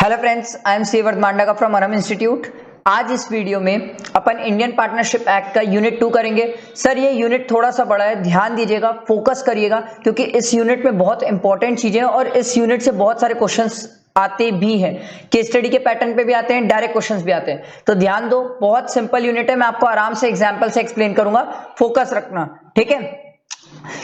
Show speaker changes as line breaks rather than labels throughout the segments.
Hello friends, I am C Vardhaman Daga from arhaminstitute। आज इस video में अपन इंडियन पार्टनरशिप एक्ट का यूनिट 2 करेंगे। सर ये यूनिट थोड़ा सा बड़ा है, ध्यान दीजिएगा, फोकस करिएगा, क्योंकि इस यूनिट में बहुत इंपॉर्टेंट चीजें हैं और इस यूनिट से बहुत सारे क्वेश्चंस आते भी हैं। केस स्टडी के पैटर्न पे भी आते हैं, डायरेक्ट क्वेश्चंस भी आते हैं, तो ध्यान दो। बहुत सिंपल यूनिट है, मैं आपको आराम से एग्जाम्पल से एक्सप्लेन करूंगा, फोकस रखना, ठीक है।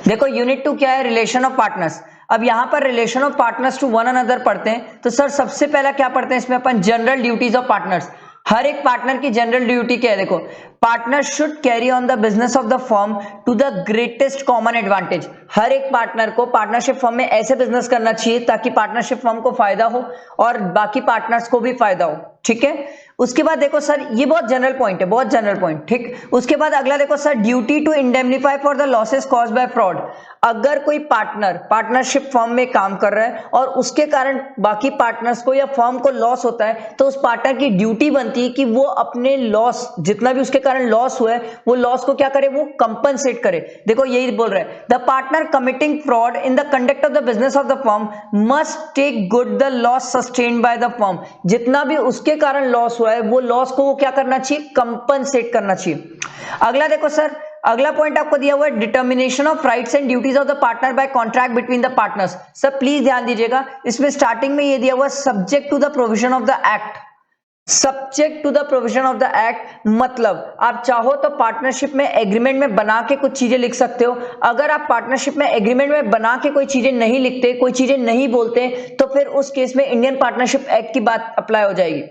देखो यूनिट 2 क्या है, रिलेशन ऑफ पार्टनर्स। अब यहां पर relation of partners to one another पढ़ते हैं, तो सर सबसे पहला क्या पढ़ते हैं इसमें अपन, जनरल ड्यूटीज ऑफ पार्टनर्स। हर एक पार्टनर की जनरल ड्यूटी क्या है, देखो, partner should carry on the business of the firm to the greatest common advantage. हर एक पार्टनर को पार्टनरशिप फर्म में ऐसे बिजनेस करना चाहिए ताकि पार्टनरशिप फर्म को फायदा हो और बाकी पार्टनर्स को भी फायदा हो, ठीक है। उसके बाद देखो सर, ये बहुत जनरल पॉइंट है, बहुत जनरल पॉइंट, ठीक। उसके बाद अगला देखो sir, duty to indemnify for the losses caused by fraud. अगर कोई पार्टनर पार्टनरशिप फर्म में काम कर रहा है और उसके कारण बाकी पार्टनर्स को या फर्म को लॉस होता है, तो उस पार्टनर की ड्यूटी बनती है कि वो अपने लॉस, जितना भी उसके कारण लॉस हुआ है, वो लॉस को क्या करे, वो कंपनसेट करे। देखो यही बोल रहे हैं, the partner committing fraud in the conduct of the business of the firm must take good the loss sustained by the firm. जितना भी उसके कारण लॉस हुआ है, वो लॉस को वो क्या करना चाहिए, कंपनसेट करना चाहिए। अगला देखो सर, अगला पॉइंट आपको दिया हुआ है, determination of rights and duties of the partner by contract between the partners. Sir please ध्यान दीजिएगा, इसमें स्टार्टिंग में ये दिया हुआ है, subject to the provision of the act. Subject to the provision of the act मतलब आप चाहो तो पार्टनरशिप में एग्रीमेंट में बना के कुछ चीजें लिख सकते हो। अगर आप पार्टनरशिप में एग्रीमेंट में बना के कोई चीजें नहीं लिखते, कोई चीजें नहीं बोलते, तो फिर उस केस में इंडियन पार्टनरशिप एक्ट की बात अप्लाई हो जाएगी।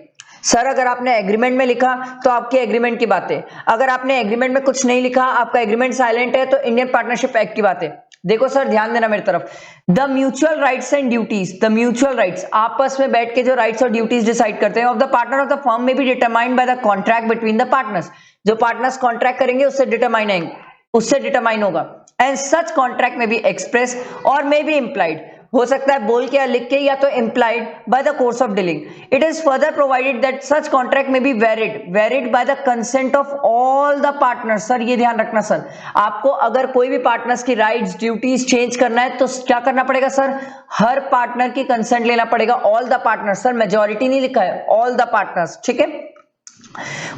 सर अगर आपने एग्रीमेंट में लिखा तो आपके एग्रीमेंट की बातें, अगर आपने एग्रीमेंट में कुछ नहीं लिखा, आपका एग्रीमेंट साइलेंट है, तो इंडियन पार्टनरशिप एक्ट की बातें। देखो सर ध्यान देना मेरी तरफ, the mutual rights and duties, the mutual rights, आपस में बैठ के जो राइट्स और ड्यूटीज डिसाइड करते हैं, of the partner of the firm may be determined by the contract between the partners. जो पार्टनर्स कॉन्ट्रैक्ट करेंगे उससे डिटरमाइन होगा। And such contract may be express or may B implied, हो सकता है बोल के या लिख के, या तो implied by the course of dealing. It is further provided that such contract may be varied by the consent of all the partners. Sir ये ध्यान रखना सर, आपको अगर कोई भी पार्टनर्स की राइट्स ड्यूटीज चेंज करना है तो क्या करना पड़ेगा सर, हर पार्टनर की कंसेंट लेना पड़ेगा, all the partners. Sir majority नहीं लिखा है, ऑल द पार्टनर्स, ठीक है।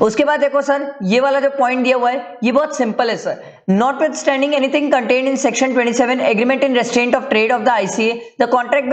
उसके बाद देखो सर, ये वाला जो पॉइंट दिया हुआ है ये बहुत सिंपल है sir, notwithstanding anything contained in section 27 agreement in restraint of trade of the ICA, the contract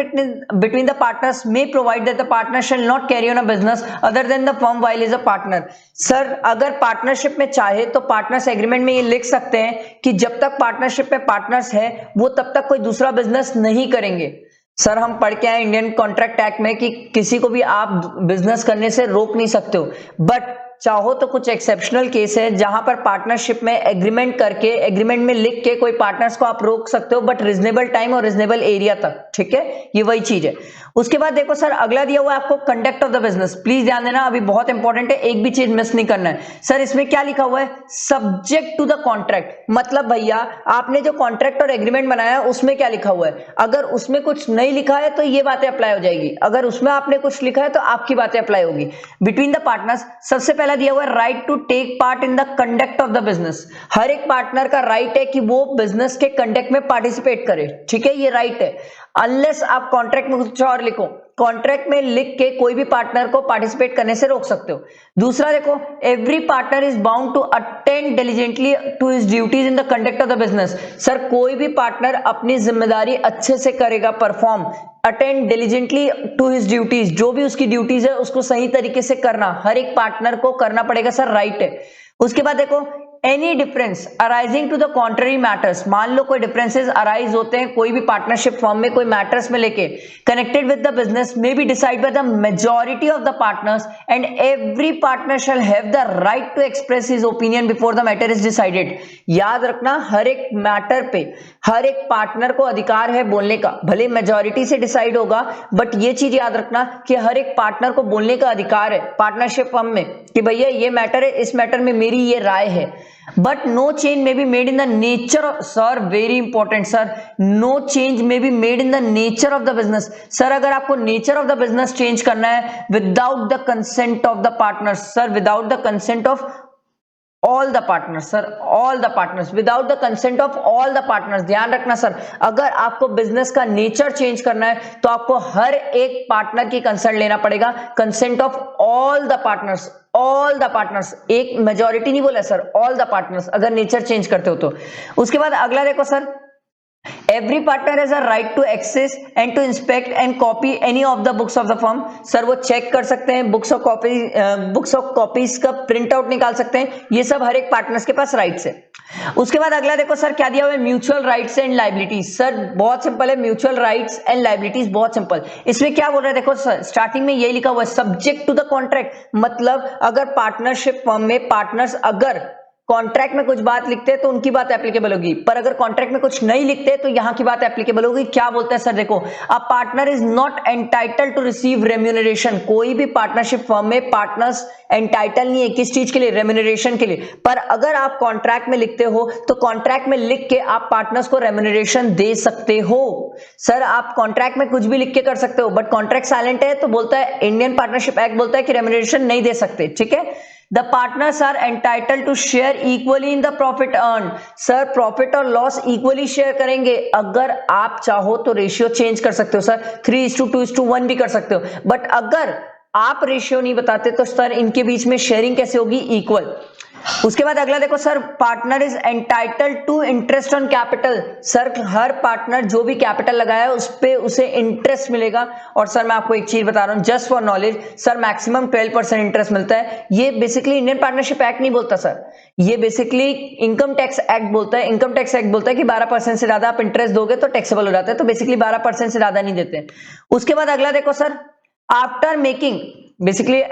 between the partners may provide that the partner shall not carry on a business other than the firm while is a partner. Sir अगर partnership में चाहे तो partners agreement में ये लिख सकते हैं कि जब तक पार्टनरशिप में पार्टनर्स है वो तब तक कोई दूसरा बिजनेस नहीं करेंगे। सर हम पढ़ के आए इंडियन कॉन्ट्रैक्ट एक्ट में कि किसी को भी आप बिजनेस करने से रोक नहीं सकते हो, बट चाहो तो कुछ एक्सेप्शनल केस है जहां पर पार्टनरशिप में एग्रीमेंट करके, एग्रीमेंट में लिख के कोई पार्टनर्स को आप रोक सकते हो, बट रीजनेबल टाइम और रीजनेबल एरिया तक, ठीक है, ये वही चीज है। उसके बाद देखो सर, अगला दिया हुआ है आपको conduct of the business. Please ध्यान देना, अभी बहुत इंपॉर्टेंट है, एक भी चीज मिस नहीं करना है। सर इसमें क्या लिखा हुआ है, सब्जेक्ट टू द कॉन्ट्रैक्ट, मतलब भैया आपने जो कॉन्ट्रैक्ट और एग्रीमेंट बनाया उसमें क्या लिखा हुआ है, अगर उसमें कुछ नहीं लिखा है तो ये बातें अप्लाई हो जाएगी, अगर उसमें आपने कुछ लिखा है तो आपकी बातें अप्लाई होगी। बिटवीन द पार्टनर्स सबसे पहला दिया हुआ है, right to take part in the conduct of the business. हर एक पार्टनर का राइट है कि वो बिजनेस के कंडक्ट में पार्टिसिपेट करे, ठीक है, ये राइट है। अनलेस आप कॉन्ट्रैक्ट में कुछ और लिखो, कॉन्ट्रैक्ट में लिख के कोई भी पार्टनर को पार्टिसिपेट करने से रोक सकते हो। दूसरा देखो, every partner is bound to attend diligently to his duties in the conduct of the business. Sir कोई भी पार्टनर अपनी जिम्मेदारी अच्छे से करेगा, perform, attend diligently to his duties, जो भी उसकी ड्यूटीज है उसको सही तरीके से करना हर एक पार्टनर को करना पड़ेगा, सर राइट है। उसके बाद देखो, any difference arising to the contrary matters, मान लो कोई डिफरेंसेस अराइज होते हैं कोई भी पार्टनरशिप फॉर्म में कोई मैटर्स में लेके, connected with the business may be decide by the majority of the partners and every partner shall have the right to express his opinion before the matter is decided. याद रखना, हर एक matter पे हर एक partner को अधिकार है बोलने का, भले मेजॉरिटी से डिसाइड होगा, बट ये चीज याद रखना कि हर एक पार्टनर को बोलने का अधिकार है पार्टनरशिप फर्म में कि भैया ये मैटर है, इस मैटर में मेरी ये राय है। But no change may be made in the nature of, sir very important sir, no change may be made in the nature of the business. Sir अगर आपको nature of the business change करना है without the consent of the partners, sir without the consent of all the partners sir, all the partners, without the consent of all the partners. ध्यान रखना sir, अगर आपको business का nature change करना है तो आपको हर एक पार्टनर की कंसल्ट लेना पड़ेगा, consent of all the partners, all the partners, एक मेजॉरिटी नहीं बोला सर, ऑल द पार्टनर्स, अगर नेचर चेंज करते हो तो। उसके बाद अगला देखो sir, Every partner has a right to access and to inspect and copy any of the books of the firm। Sir वो चेक कर सकते हैं, बुक्स ऑफ कॉपीज का प्रिंट आउट निकाल सकते हैं, ये सब हर एक पार्टनर्स के पास राइट्स है। उसके बाद अगला देखो सर क्या दिया हुआ है, mutual rights and liabilities. Sir बहुत सिंपल है, म्यूचुअल राइट्स एंड लाइबिलिटीज बहुत सिंपल। इसमें क्या बोल रहा है देखो सर, स्टार्टिंग में यही लिखा हुआ है, सब्जेक्ट टू द कॉन्ट्रैक्ट, मतलब अगर पार्टनरशिप फर्म में पार्टनर्स अगर कॉन्ट्रैक्ट में कुछ बात लिखते हैं तो उनकी बात एप्लीकेबल होगी, पर अगर कॉन्ट्रैक्ट में कुछ नहीं लिखते तो यहां की बात एप्लीकेबल होगी। क्या बोलता है सर देखो, a partner is not entitled to receive remuneration. कोई भी पार्टनरशिप फर्म में पार्टनर्स एंटाइटल नहीं है, किस चीज के लिए, रेम्यूनरेशन के लिए। पर अगर आप कॉन्ट्रैक्ट में लिखते हो तो कॉन्ट्रैक्ट में लिख के आप पार्टनर्स को रेम्यूनरेशन दे सकते हो। सर आप कॉन्ट्रैक्ट में कुछ भी लिख के कर सकते हो, बट कॉन्ट्रैक्ट साइलेंट है तो बोलता है, इंडियन पार्टनरशिप एक्ट बोलता है कि रेम्यूनरेशन नहीं दे सकते, ठीक है। The partners are entitled to share equally in the profit earned। Sir profit और लॉस इक्वली शेयर करेंगे, अगर आप चाहो तो रेशियो चेंज कर सकते हो सर, 3:2:1 भी कर सकते हो, बट अगर आप रेशियो नहीं बताते तो सर इनके बीच में शेयरिंग कैसे होगी, इक्वल। उसके बाद अगला देखो sir, partner is entitled to interest on capital. Sir हर पार्टनर जो भी कैपिटल लगाया उस पे उसे इंटरेस्ट मिलेगा। और सर मैं आपको एक चीज बता रहा हूं just for knowledge, sir maximum 12% interest मिलता है। ये बेसिकली इंडियन पार्टनरशिप एक्ट नहीं बोलता सर, ये बेसिकली इनकम टैक्स एक्ट बोलता है। इनकम टैक्स एक्ट बोलता है कि 12% से ज्यादा आप इंटरेस्ट दोगे तो टैक्सेबल हो जाता है, तो बेसिकली 12% से ज्यादा नहीं देते। उसके बाद अगला देखो sir, after making, basically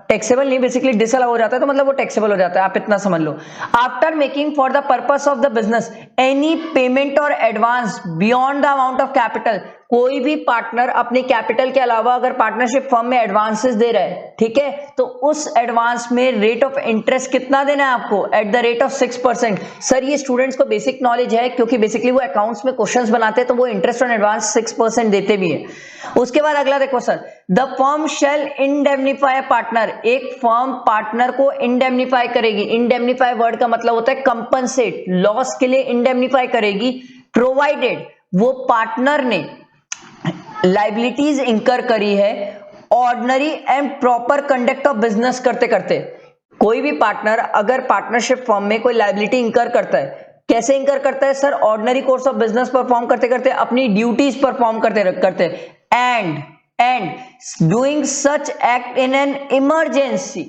taxable नहीं, बेसिकली डिसअलाउ हो जाता है तो मतलब वो टैक्सेबल हो जाता है, आप इतना समझ लो। After making for the purpose of the business any payment or advance beyond the amount of capital. कोई भी पार्टनर अपने कैपिटल के अलावा अगर पार्टनरशिप फर्म में एडवांसेस दे रहा है, ठीक है, तो उस एडवांस में रेट ऑफ इंटरेस्ट कितना देना है आपको, at the rate of 6%। Sir ये स्टूडेंट्स को बेसिक नॉलेज है, क्योंकि बेसिकली वो अकाउंट्स में क्वेश्चंस बनाते हैं तो वो इंटरेस्ट ऑन एडवांस 6% देते भी है। उसके बाद अगला देखो sir, the firm shall indemnify a partner. एक फर्म पार्टनर को इंडेमनीफाई करेगी। इंडेमनीफाई वर्ड का मतलब होता है कंपनसेट, लॉस के लिए इंडेमनीफाई करेगी, प्रोवाइडेड वो पार्टनर ने लाइबिलिटीज इंकर करी है ordinary and proper conduct of business करते करते। कोई भी पार्टनर अगर पार्टनरशिप फर्म में कोई लाइबिलिटी इंकर करता है, कैसे इंकर करता है sir, ordinary course of business perform करते करते, अपनी ड्यूटीज परफॉर्म करते and doing such act in an emergency.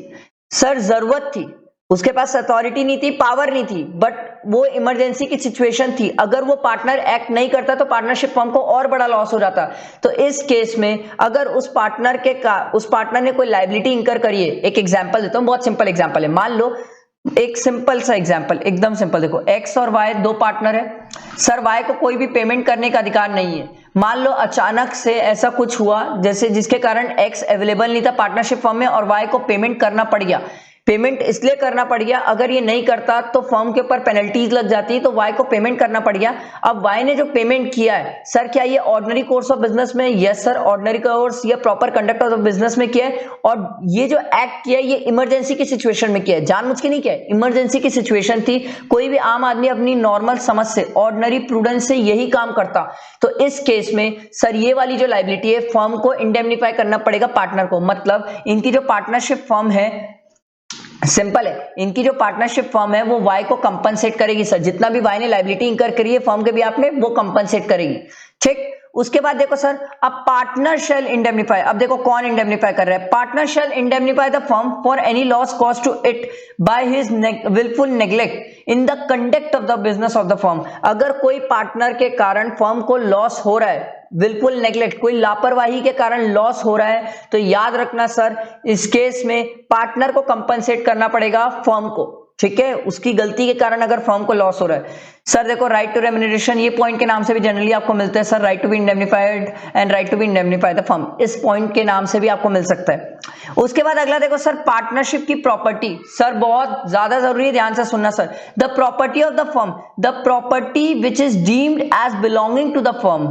Sir जरूरत थी, उसके पास अथॉरिटी नहीं थी, पावर नहीं थी, बट वो इमरजेंसी की सिचुएशन थी। अगर वो पार्टनर एक्ट नहीं करता तो पार्टनरशिप फर्म को और बड़ा लॉस हो जाता। तो इस केस में अगर उस पार्टनर ने कोई लाइबिलिटी इंकर करी है, एक एग्जांपल देता हूं, बहुत सिंपल एग्जांपल है। मान लो एक सिंपल सा एग्जांपल, एकदम सिंपल, देखो एक्स और वाई दो पार्टनर है। सर वाई को कोई भी पेमेंट करने का अधिकार नहीं है। मान लो अचानक से ऐसा कुछ हुआ जैसे जिसके कारण एक्स अवेलेबल नहीं था पार्टनरशिप फर्म में और वाई को पेमेंट करना पड़ गया। पेमेंट इसलिए करना पड़ गया, अगर ये नहीं करता तो फर्म के ऊपर पेनल्टीज लग जाती, तो वाई को पेमेंट करना पड़ गया। अब वाई ने जो पेमेंट किया है, सर क्या ये ऑर्डिनरी कोर्स ऑफ बिजनेस में? यस सर, ऑर्डिनरी कोर्स या प्रॉपर कंडक्ट ऑफ बिजनेस में किया है। और ये जो एक्ट किया है ये इमरजेंसी की सिचुएशन में किया है, जानबूझ के नहीं किया है, इमरजेंसी की सिचुएशन थी। कोई भी आम आदमी अपनी नॉर्मल समझ से, ऑर्डिनरी प्रूडेंस से यही काम करता। तो इस केस में सर ये वाली जो लाइबिलिटी है फर्म को इंडेमनीफाई करना पड़ेगा पार्टनर को। मतलब इनकी जो पार्टनरशिप फर्म है, सिंपल है, इनकी जो पार्टनरशिप फर्म है वो वाई को कंपनसेट करेगी। सर जितना भी वाई ने लाइबिलिटी इंकर करी है फर्म के भी आपने, वो कंपनसेट करेगी, ठीक। उसके बाद देखो सर, अब पार्टनर शेल इंडेमनीफाई। अब देखो कौन इंडेमनीफाई कर रहा है, partner shall indemnify the firm for any loss cause to it by his wilful neglect in the conduct of the business of the firm. अगर कोई पार्टनर के कारण फर्म को लॉस हो रहा है, विलफुल नेग्लेक्ट, कोई लापरवाही के कारण लॉस हो रहा है, तो याद रखना सर इस केस में पार्टनर को कंपनसेट करना पड़ेगा फर्म को, ठीक है। उसकी गलती के कारण अगर फर्म को लॉस हो रहा है। सर देखो राइट टू रेम्यूनरेशन, ये पॉइंट के नाम से भी जनरली आपको मिलता है sir, right to be indemnified and right to be indemnify the firm, इस पॉइंट के नाम से भी आपको मिल सकता है। उसके बाद अगला देखो सर, पार्टनरशिप की प्रॉपर्टी। सर बहुत ज्यादा जरूरी है, ध्यान से सुनना sir. The property of the firm, the property which is deemed as belonging to the firm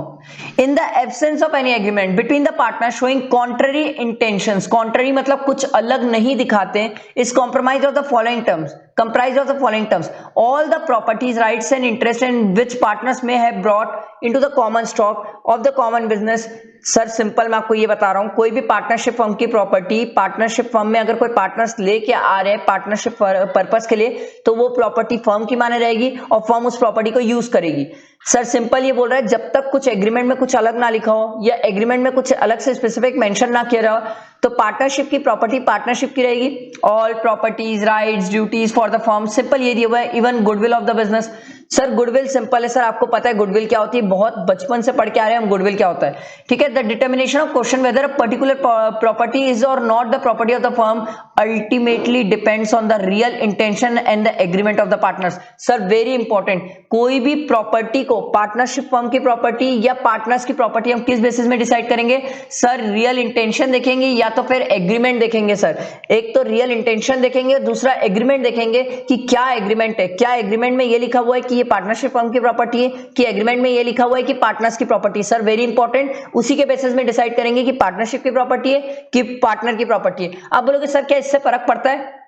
in the absence of any agreement between the partner showing contrary intentions, contrary मतलब कुछ अलग नहीं दिखाते, is compromise of the following terms, comprised of the following terms, all the properties, rights and interests in which partners may have brought into the common stock of the common business। Sir simple मैं आपको ये बता रहा हूं, कोई भी partnership firm की property, partnership firm में अगर कोई पार्टनर्स लेके आ रहे हैं पार्टनरशिप पर्पस के लिए, तो वो प्रॉपर्टी फर्म की माने रहेगी और फर्म उस प्रॉपर्टी को यूज करेगी। सर सिंपल ये बोल रहा है, जब तक कुछ एग्रीमेंट में कुछ अलग ना लिखा हो या एग्रीमेंट में कुछ अलग से स्पेसिफिक मेंशन ना किया रहा, तो पार्टनरशिप की प्रॉपर्टी पार्टनरशिप की रहेगी। All properties, rights, duties for the firm, simple ये दिया हुआ है। Even goodwill of the business, sir goodwill simple है सर, आपको पता है गुडविल क्या होती है, बहुत बचपन से पढ़ के आ रहे हैं हम गुडविल क्या होता है, ठीक है। The determination of question whether a particular property is or not the property of the firm ultimately depends on the real intention and the agreement of the partners. Sir very important, कोई भी property को partnership firm की property या partners की property हम किस basis में decide करेंगे सर? रियल इंटेंशन देखेंगे या तो फिर एग्रीमेंट देखेंगे सर। एक तो रियल इंटेंशन देखेंगे, दूसरा एग्रीमेंट देखेंगे कि क्या एग्रीमेंट है, क्या एग्रीमेंट में ये लिखा हुआ है कि ये पार्टनरशिप फर्म की प्रॉपर्टी है, कि एग्रीमेंट में ये लिखा हुआ है कि पार्टनर्स की प्रॉपर्टी। सर वेरी इंपॉर्टेंट, उसी के बेसिस में डिसाइड करेंगे कि पार्टनरशिप की प्रॉपर्टी है कि पार्टनर की प्रॉपर्टी है। आप बोलोगे सर क्या इससे फर्क पड़ता है?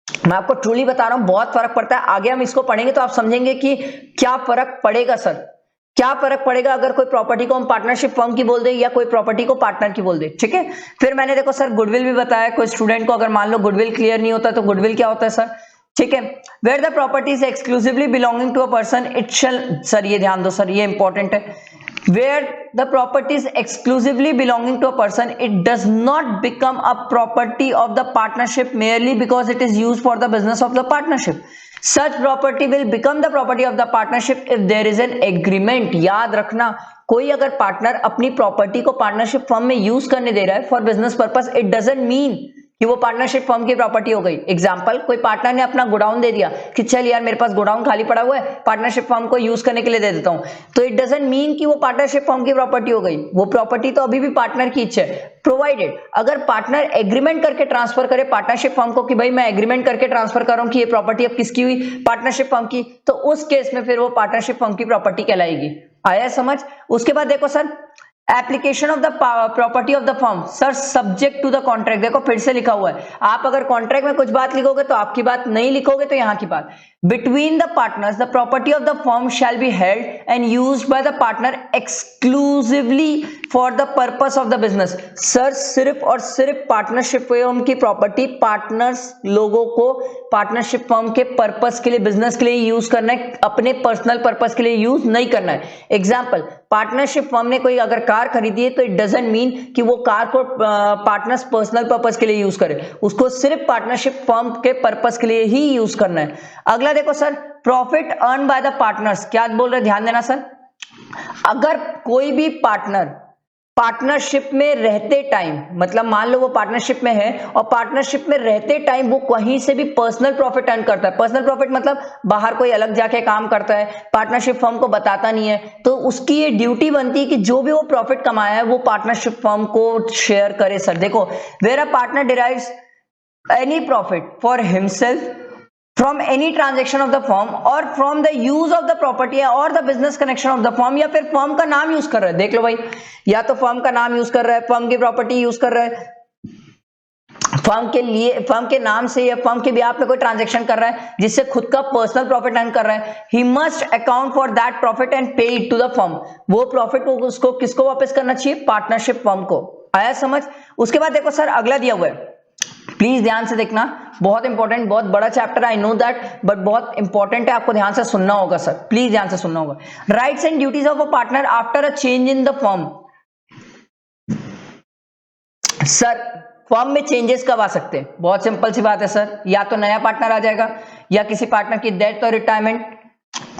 मैं आपको ट्रूली बता रहा हूं बहुत फर्क पड़ता है। आगे हम इसको पढ़ेंगे तो आप समझेंगे कि क्या फर्क पड़ेगा सर, क्या फर्क पड़ेगा अगर कोई प्रॉपर्टी को हम पार्टनरशिप फर्म की बोल दे या कोई प्रॉपर्टी को पार्टनर की बोल दे, ठीक है। फिर मैंने देखो सर गुडविल भी बताया, कोई स्टूडेंट को अगर मान लो गुडविल क्लियर नहीं होता तो गुडविल क्या होता है सर, ठीक है। Where the property is exclusively belonging to a person it shall, sir ये ध्यान दो सर, ये इंपॉर्टेंट है। Where the property is exclusively belonging to a person, it does not become a property of the partnership merely because it is used for the business of the partnership. Such property will become the property of the partnership if there is an agreement। याद रखना, कोई अगर partner अपनी property को partnership firm में use करने दे रहा है for business purpose, it doesn't mean कि वो पार्टनरशिप फर्म की प्रॉपर्टी हो गई। एग्जांपल, कोई पार्टनर ने अपना गोडाउन दे दिया कि चल यार मेरे पास गोडाउन खाली पड़ा हुआ है, पार्टनरशिप फर्म को यूज करने के लिए दे देता हूं, तो इट डजंट मीन कि वो पार्टनरशिप फर्म की प्रॉपर्टी हो गई। वो प्रॉपर्टी तो अभी भी पार्टनर की इच्छा है, प्रोवाइडेड अगर पार्टनर एग्रीमेंट करके ट्रांसफर करे पार्टनरशिप फर्म को कि भाई मैं एग्रीमेंट करके ट्रांसफर कर रहा हूं कि ये प्रॉपर्टी अब किसकी हुई, पार्टनरशिप फर्म की, तो उस केस में फिर वो पार्टनरशिप फर्म की प्रॉपर्टी कहलाएगी। आया समझ? उसके बाद देखो sir, application of the property of the firm, sir subject to the contract. देखो फिर से लिखा हुआ है, आप अगर कॉन्ट्रैक्ट में कुछ बात लिखोगे तो आपकी बात, नहीं लिखोगे तो यहां की बात। Between the partners the property of the firm shall be held and used by the partner exclusively for the purpose of the business. Sir सिर्फ और सिर्फ पार्टनरशिप फर्म की प्रॉपर्टी पार्टनर्स लोगों को पार्टनरशिप फर्म के पर्पस के लिए, business के लिए यूज करना है, अपने पर्सनल पर्पस के लिए यूज नहीं करना है। एग्जाम्पल, पार्टनरशिप फर्म ने कोई अगर कार खरीदी है तो इट डजंट मीन कि वो कार को पार्टनर्स पर्सनल पर्पस के लिए यूज करे, उसको सिर्फ पार्टनरशिप फर्म के पर्पस के लिए ही यूज करना है। अगला देखो sir, profit earn by the partners, क्या बोल रहे, ध्यान देना सर। अगर कोई भी पार्टनर पार्टनरशिप में रहते टाइम, मतलब मान लो वो पार्टनरशिप में है और पार्टनरशिप में रहते टाइम वो कहीं से भी पर्सनल प्रॉफिट अर्न करता है, पर्सनल प्रॉफिट मतलब बाहर कोई अलग जाके काम करता है, पार्टनरशिप फर्म को बताता नहीं है, तो उसकी ये ड्यूटी बनती है कि जो भी वो प्रॉफिट कमाया है वो पार्टनरशिप फर्म को शेयर करे। सर देखो, where a partner derives any profit for himself from any transaction of the firm or from the use of the property or the business connection of the firm, या फिर firm का नाम use कर रहा है, देख लो भाई, या तो फर्म का नाम यूज कर रहा है, फर्म की प्रॉपर्टी यूज कर रहा है, फर्म के लिए, फर्म के नाम से या फर्म के बिहाफ पे कोई ट्रांजैक्शन कर रहा है जिससे खुद का पर्सनल प्रॉफिट अर्न कर रहा है, he must account for that profit and पे इट टू द फर्म। वो प्रॉफिट को उसको किसको वापस करना चाहिए, पार्टनरशिप फर्म को। आया समझ? उसके बाद देखो सर, अगला दिया हुआ है, प्लीज ध्यान से देखना, बहुत इंपॉर्टेंट, बहुत बड़ा chapter, I know that, but बहुत इंपॉर्टेंट है, आपको ध्यान से सुनना होगा सर, प्लीज ध्यान से सुनना होगा। Rights and duties of a partner after a change in the firm. Sir firm में चेंजेस कब आ सकते हैं? बहुत सिंपल सी बात है सर, या तो नया पार्टनर आ जाएगा, या किसी पार्टनर की डेथ और रिटायरमेंट,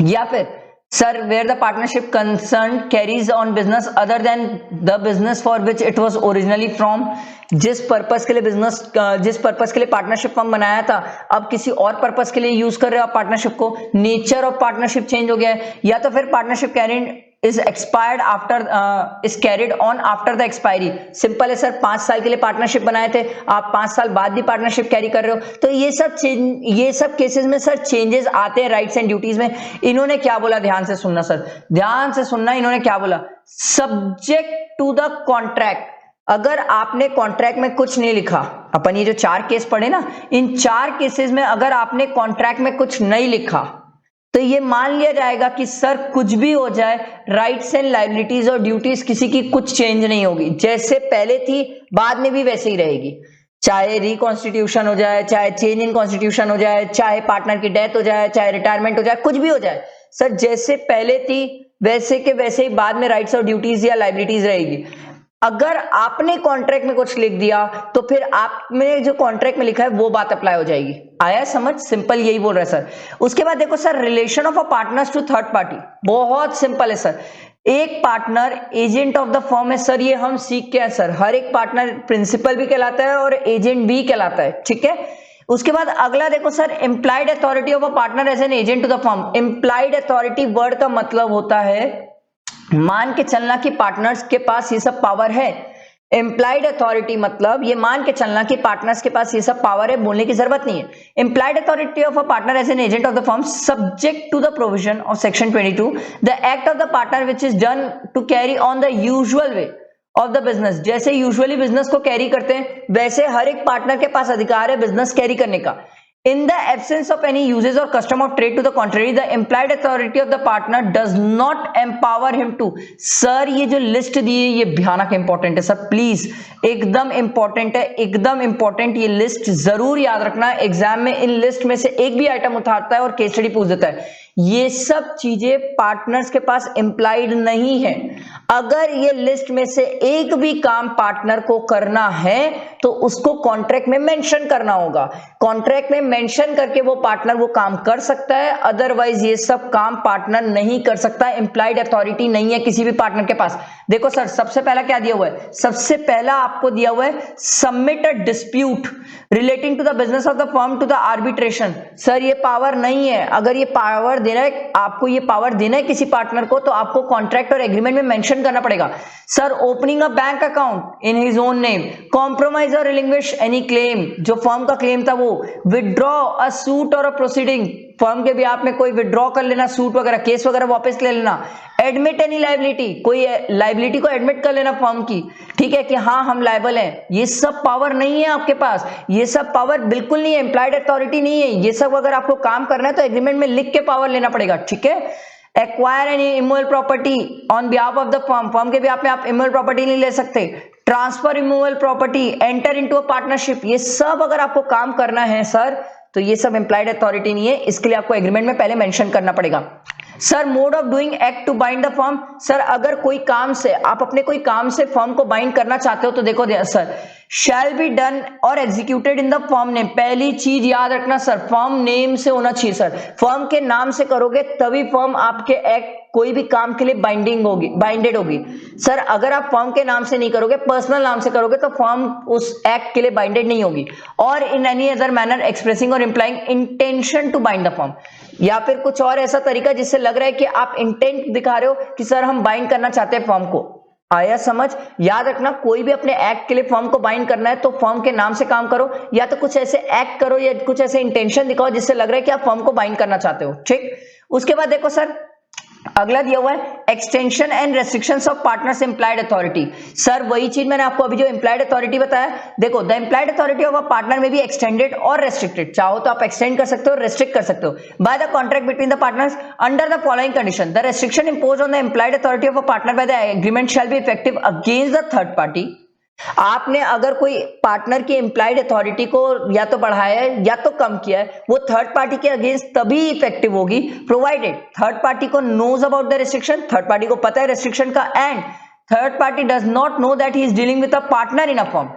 या फिर sir where the partnership concern carries on business other than the business for which it was originally from. जिस पर्पस के लिए बिजनेस, जिस पर्पस के लिए पार्टनरशिप फर्म बनाया था, अब किसी और पर्पस के लिए यूज कर रहे हो आप पार्टनरशिप को, नेचर ऑफ पार्टनरशिप चेंज हो गया है, या तो फिर partnership carrying is expired after is carried on after the expiry। Simple है सर, 5 साल के लिए पार्टनरशिप बनाए थे, आप 5 साल बाद भी पार्टनरशिप कैरी कर रहे हो, तो ये सब केसेस में सर चेंजेस आते हैं राइट्स एंड ड्यूटीज में। इन्होंने क्या बोला, ध्यान से सुनना सर, ध्यान से सुनना, इन्होंने क्या बोला, सब्जेक्ट टू द कॉन्ट्रैक्ट। अगर आपने कॉन्ट्रैक्ट में कुछ नहीं लिखा, अपन ये जो 4 केस पढ़े ना, इन 4 केसेस में अगर आपने कॉन्ट्रैक्ट में कुछ नहीं लिखा तो ये मान लिया जाएगा कि सर कुछ भी हो जाए, राइट्स एंड लायबिलिटीज और ड्यूटीज किसी की कुछ चेंज नहीं होगी, जैसे पहले थी बाद में भी वैसे ही रहेगी। चाहे रिकॉन्स्टिट्यूशन हो जाए, चाहे चेंज इन कॉन्स्टिट्यूशन हो जाए, चाहे पार्टनर की डेथ हो जाए, चाहे रिटायरमेंट हो जाए, कुछ भी हो जाए सर, जैसे पहले थी वैसे के वैसे ही बाद में राइट्स और ड्यूटीज या लायबिलिटीज रहेगी। अगर आपने कॉन्ट्रैक्ट में कुछ लिख दिया तो फिर आपने जो कॉन्ट्रैक्ट में लिखा है वो बात अप्लाई हो जाएगी। आया समझ, सिंपल यही बोल रहा है सर। उसके बाद देखो sir, relation of a partners to third party, बहुत सिंपल है सर। एक partner agent of the firm है सर, ये हम सीख के हैं सर, हर एक पार्टनर प्रिंसिपल भी कहलाता है और एजेंट भी कहलाता है, ठीक है। उसके बाद अगला देखो sir, employed authority of a partner as an agent to the firm. Employed authority word का मतलब होता है मान के चलना कि पार्टनर्स के पास ये सब पावर है। एम्प्लॉयड अथॉरिटी मतलब ये मान के चलना कि पार्टनर्स के पास ये सब पावर है, बोलने की जरूरत नहीं है। Employed authority of a partner as an agent of the firm subject to the provision of section 22 the act of the partner which is done to carry on the usual way of the business. जैसे usually business को carry करते हैं वैसे हर एक partner के पास अधिकार है business carry करने का। In the absence of any uses or custom of trade to the contrary, the implied authority of the partner does not empower him to। Sir ये जो लिस्ट दी है ये भयानक इंपॉर्टेंट है सर, प्लीज एकदम important है, एकदम इंपॉर्टेंट, ये लिस्ट जरूर याद रखना। एग्जाम में इन लिस्ट में से एक भी आइटम उठाता है और केस स्टडी पूछ देता है। ये सब चीजें पार्टनर्स के पास इंप्लाइड नहीं है। अगर ये लिस्ट में से एक भी काम पार्टनर को करना है तो उसको कॉन्ट्रैक्ट में मेंशन करना होगा। कॉन्ट्रैक्ट में मेंशन करके वो पार्टनर वो काम कर सकता है, अदरवाइज ये सब काम पार्टनर नहीं कर सकता। इंप्लाइड अथॉरिटी नहीं है किसी भी पार्टनर के पास। देखो सर, सबसे पहला क्या दिया हुआ है, सबसे पहला आपको दिया हुआ है submit a dispute relating to the business of the firm to the arbitration. Sir ये पावर नहीं है। अगर ये पावर देना है, आपको ये पावर देना है किसी पार्टनर को, तो आपको कॉन्ट्रैक्ट और एग्रीमेंट में मेंशन करना पड़ेगा। Sir opening a bank account in his own name, compromise और रिलिंग्विश एनी क्लेम, जो फर्म का क्लेम था वो, विदड्रॉ अ सूट और अ प्रोसीडिंग, फर्म के बिहाफ में कोई विदड्रॉ कर लेना, सूट वगैरह केस वगैरह वापस ले लेना। एडमिट एनी लाइबिलिटी, कोई लाइबिलिटी को एडमिट कर लेना फर्म की, ठीक है, कि हाँ हम लायबल हैं। ये सब पावर नहीं है आपके पास, ये सब पावर बिल्कुल नहीं है, एम्प्लॉयड अथॉरिटी नहीं है। ये सब अगर आपको काम करना है तो एग्रीमेंट में लिख के पावर लेना पड़ेगा, ठीक है। Acquire any immovable property on behalf of the firm, firm के बिहाफ में आप इमूवेबल प्रॉपर्टी नहीं ले सकते। Transfer immovable property, enter into a partnership, ये सब अगर आपको काम करना है सर तो ये सब एम्प्लॉयड अथॉरिटी नहीं है, इसके लिए आपको एग्रीमेंट में पहले मेंशन करना पड़ेगा। Sir mode of doing act to bind the firm, sir अगर कोई काम से आप अपने कोई काम से फर्म को बाइंड करना चाहते हो तो देखो सर, शैल बी डन और executed in the firm name. पहली चीज याद रखना सर, फर्म नेम से होना चाहिए सर, फर्म के नाम से करोगे तभी फर्म आपके एक्ट कोई भी काम के लिए बाइंडेड होगी। सर अगर आप फर्म के नाम से नहीं करोगे, पर्सनल नाम से करोगे तो फर्म उस एक्ट के लिए बाइंडेड नहीं होगी। Or in any other manner expressing or implying intention to bind the firm, या फिर कुछ और ऐसा तरीका जिससे लग रहा है कि आप इंटेंट दिखा रहे हो कि सर हम बाइंड करना चाहते हैं फर्म को। आया समझ, याद रखना कोई भी अपने एक्ट के लिए फर्म को बाइंड करना है तो फर्म के नाम से काम करो, या तो कुछ ऐसे एक्ट करो या कुछ ऐसे इंटेंशन दिखाओ जिससे लग रहा है कि आप फर्म को बाइंड करना चाहते हो, ठीक। उसके बाद देखो सर, अगला दिया हुआ है extension and restrictions of partners employed authority. Sir वही चीज मैंने आपको अभी जो एम्प्लॉयड अथॉरिटी बताया, देखो the employed authority of a partner में भी एक्सटेंडेड और रेस्ट्रिक्टेड, चाहो तो आप एक्सटेंड कर सकते हो, रेस्ट्रिक्ट कर सकते हो bye the contract between the partners under the following condition. The restriction imposed on the employed authority of a partner by the agreement shall be effective against the third party. आपने अगर कोई partner की employed authority को या तो बढ़ाया है या तो कम किया है, वो थर्ड पार्टी के अगेंस्ट तभी इफेक्टिव होगी प्रोवाइडेड थर्ड पार्टी को knows about the restriction, third party को पता है रेस्ट्रिक्शन का, and third party does not know that he is dealing with a partner in a firm.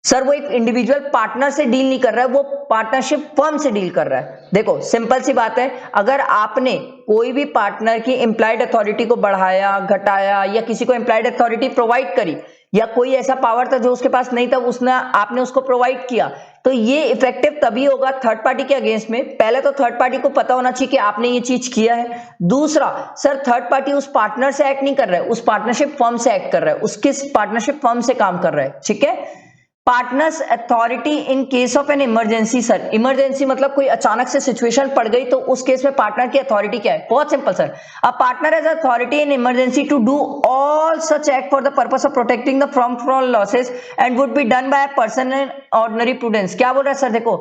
Sir वो एक इंडिविजुअल पार्टनर से डील नहीं कर रहा है, वो पार्टनरशिप फर्म से डील कर रहा है। देखो सिंपल सी बात है, अगर आपने कोई भी पार्टनर की एम्प्लॉयड अथॉरिटी को बढ़ाया, घटाया या किसी को एम्प्लॉयड अथॉरिटी प्रोवाइड करी, या कोई ऐसा पावर था जो उसके पास नहीं था, उसने आपने उसको प्रोवाइड किया, तो ये इफेक्टिव तभी होगा थर्ड पार्टी के अगेंस्ट में। पहले तो थर्ड पार्टी को पता होना चाहिए कि आपने ये चीज किया है। दूसरा, सर थर्ड पार्टी उस पार्टनर से एक्ट नहीं कर रहा है, उस पार्टनरशिप फर्म से एक्ट कर रहा है, उसके पार्टनरशिप फर्म से काम कर रहा है, ठीक है। Partners authority in case of an emergency, sir emergency मतलब कोई अचानक से सिचुएशन पड़ गई, तो उस केस में पार्टनर की अथॉरिटी क्या है? बहुत simple sir, a partner has authority in emergency to do all such act for the purpose of protecting the firm from losses and would be done by a person in ordinary prudence. क्या बोल रहा है sir? देखो,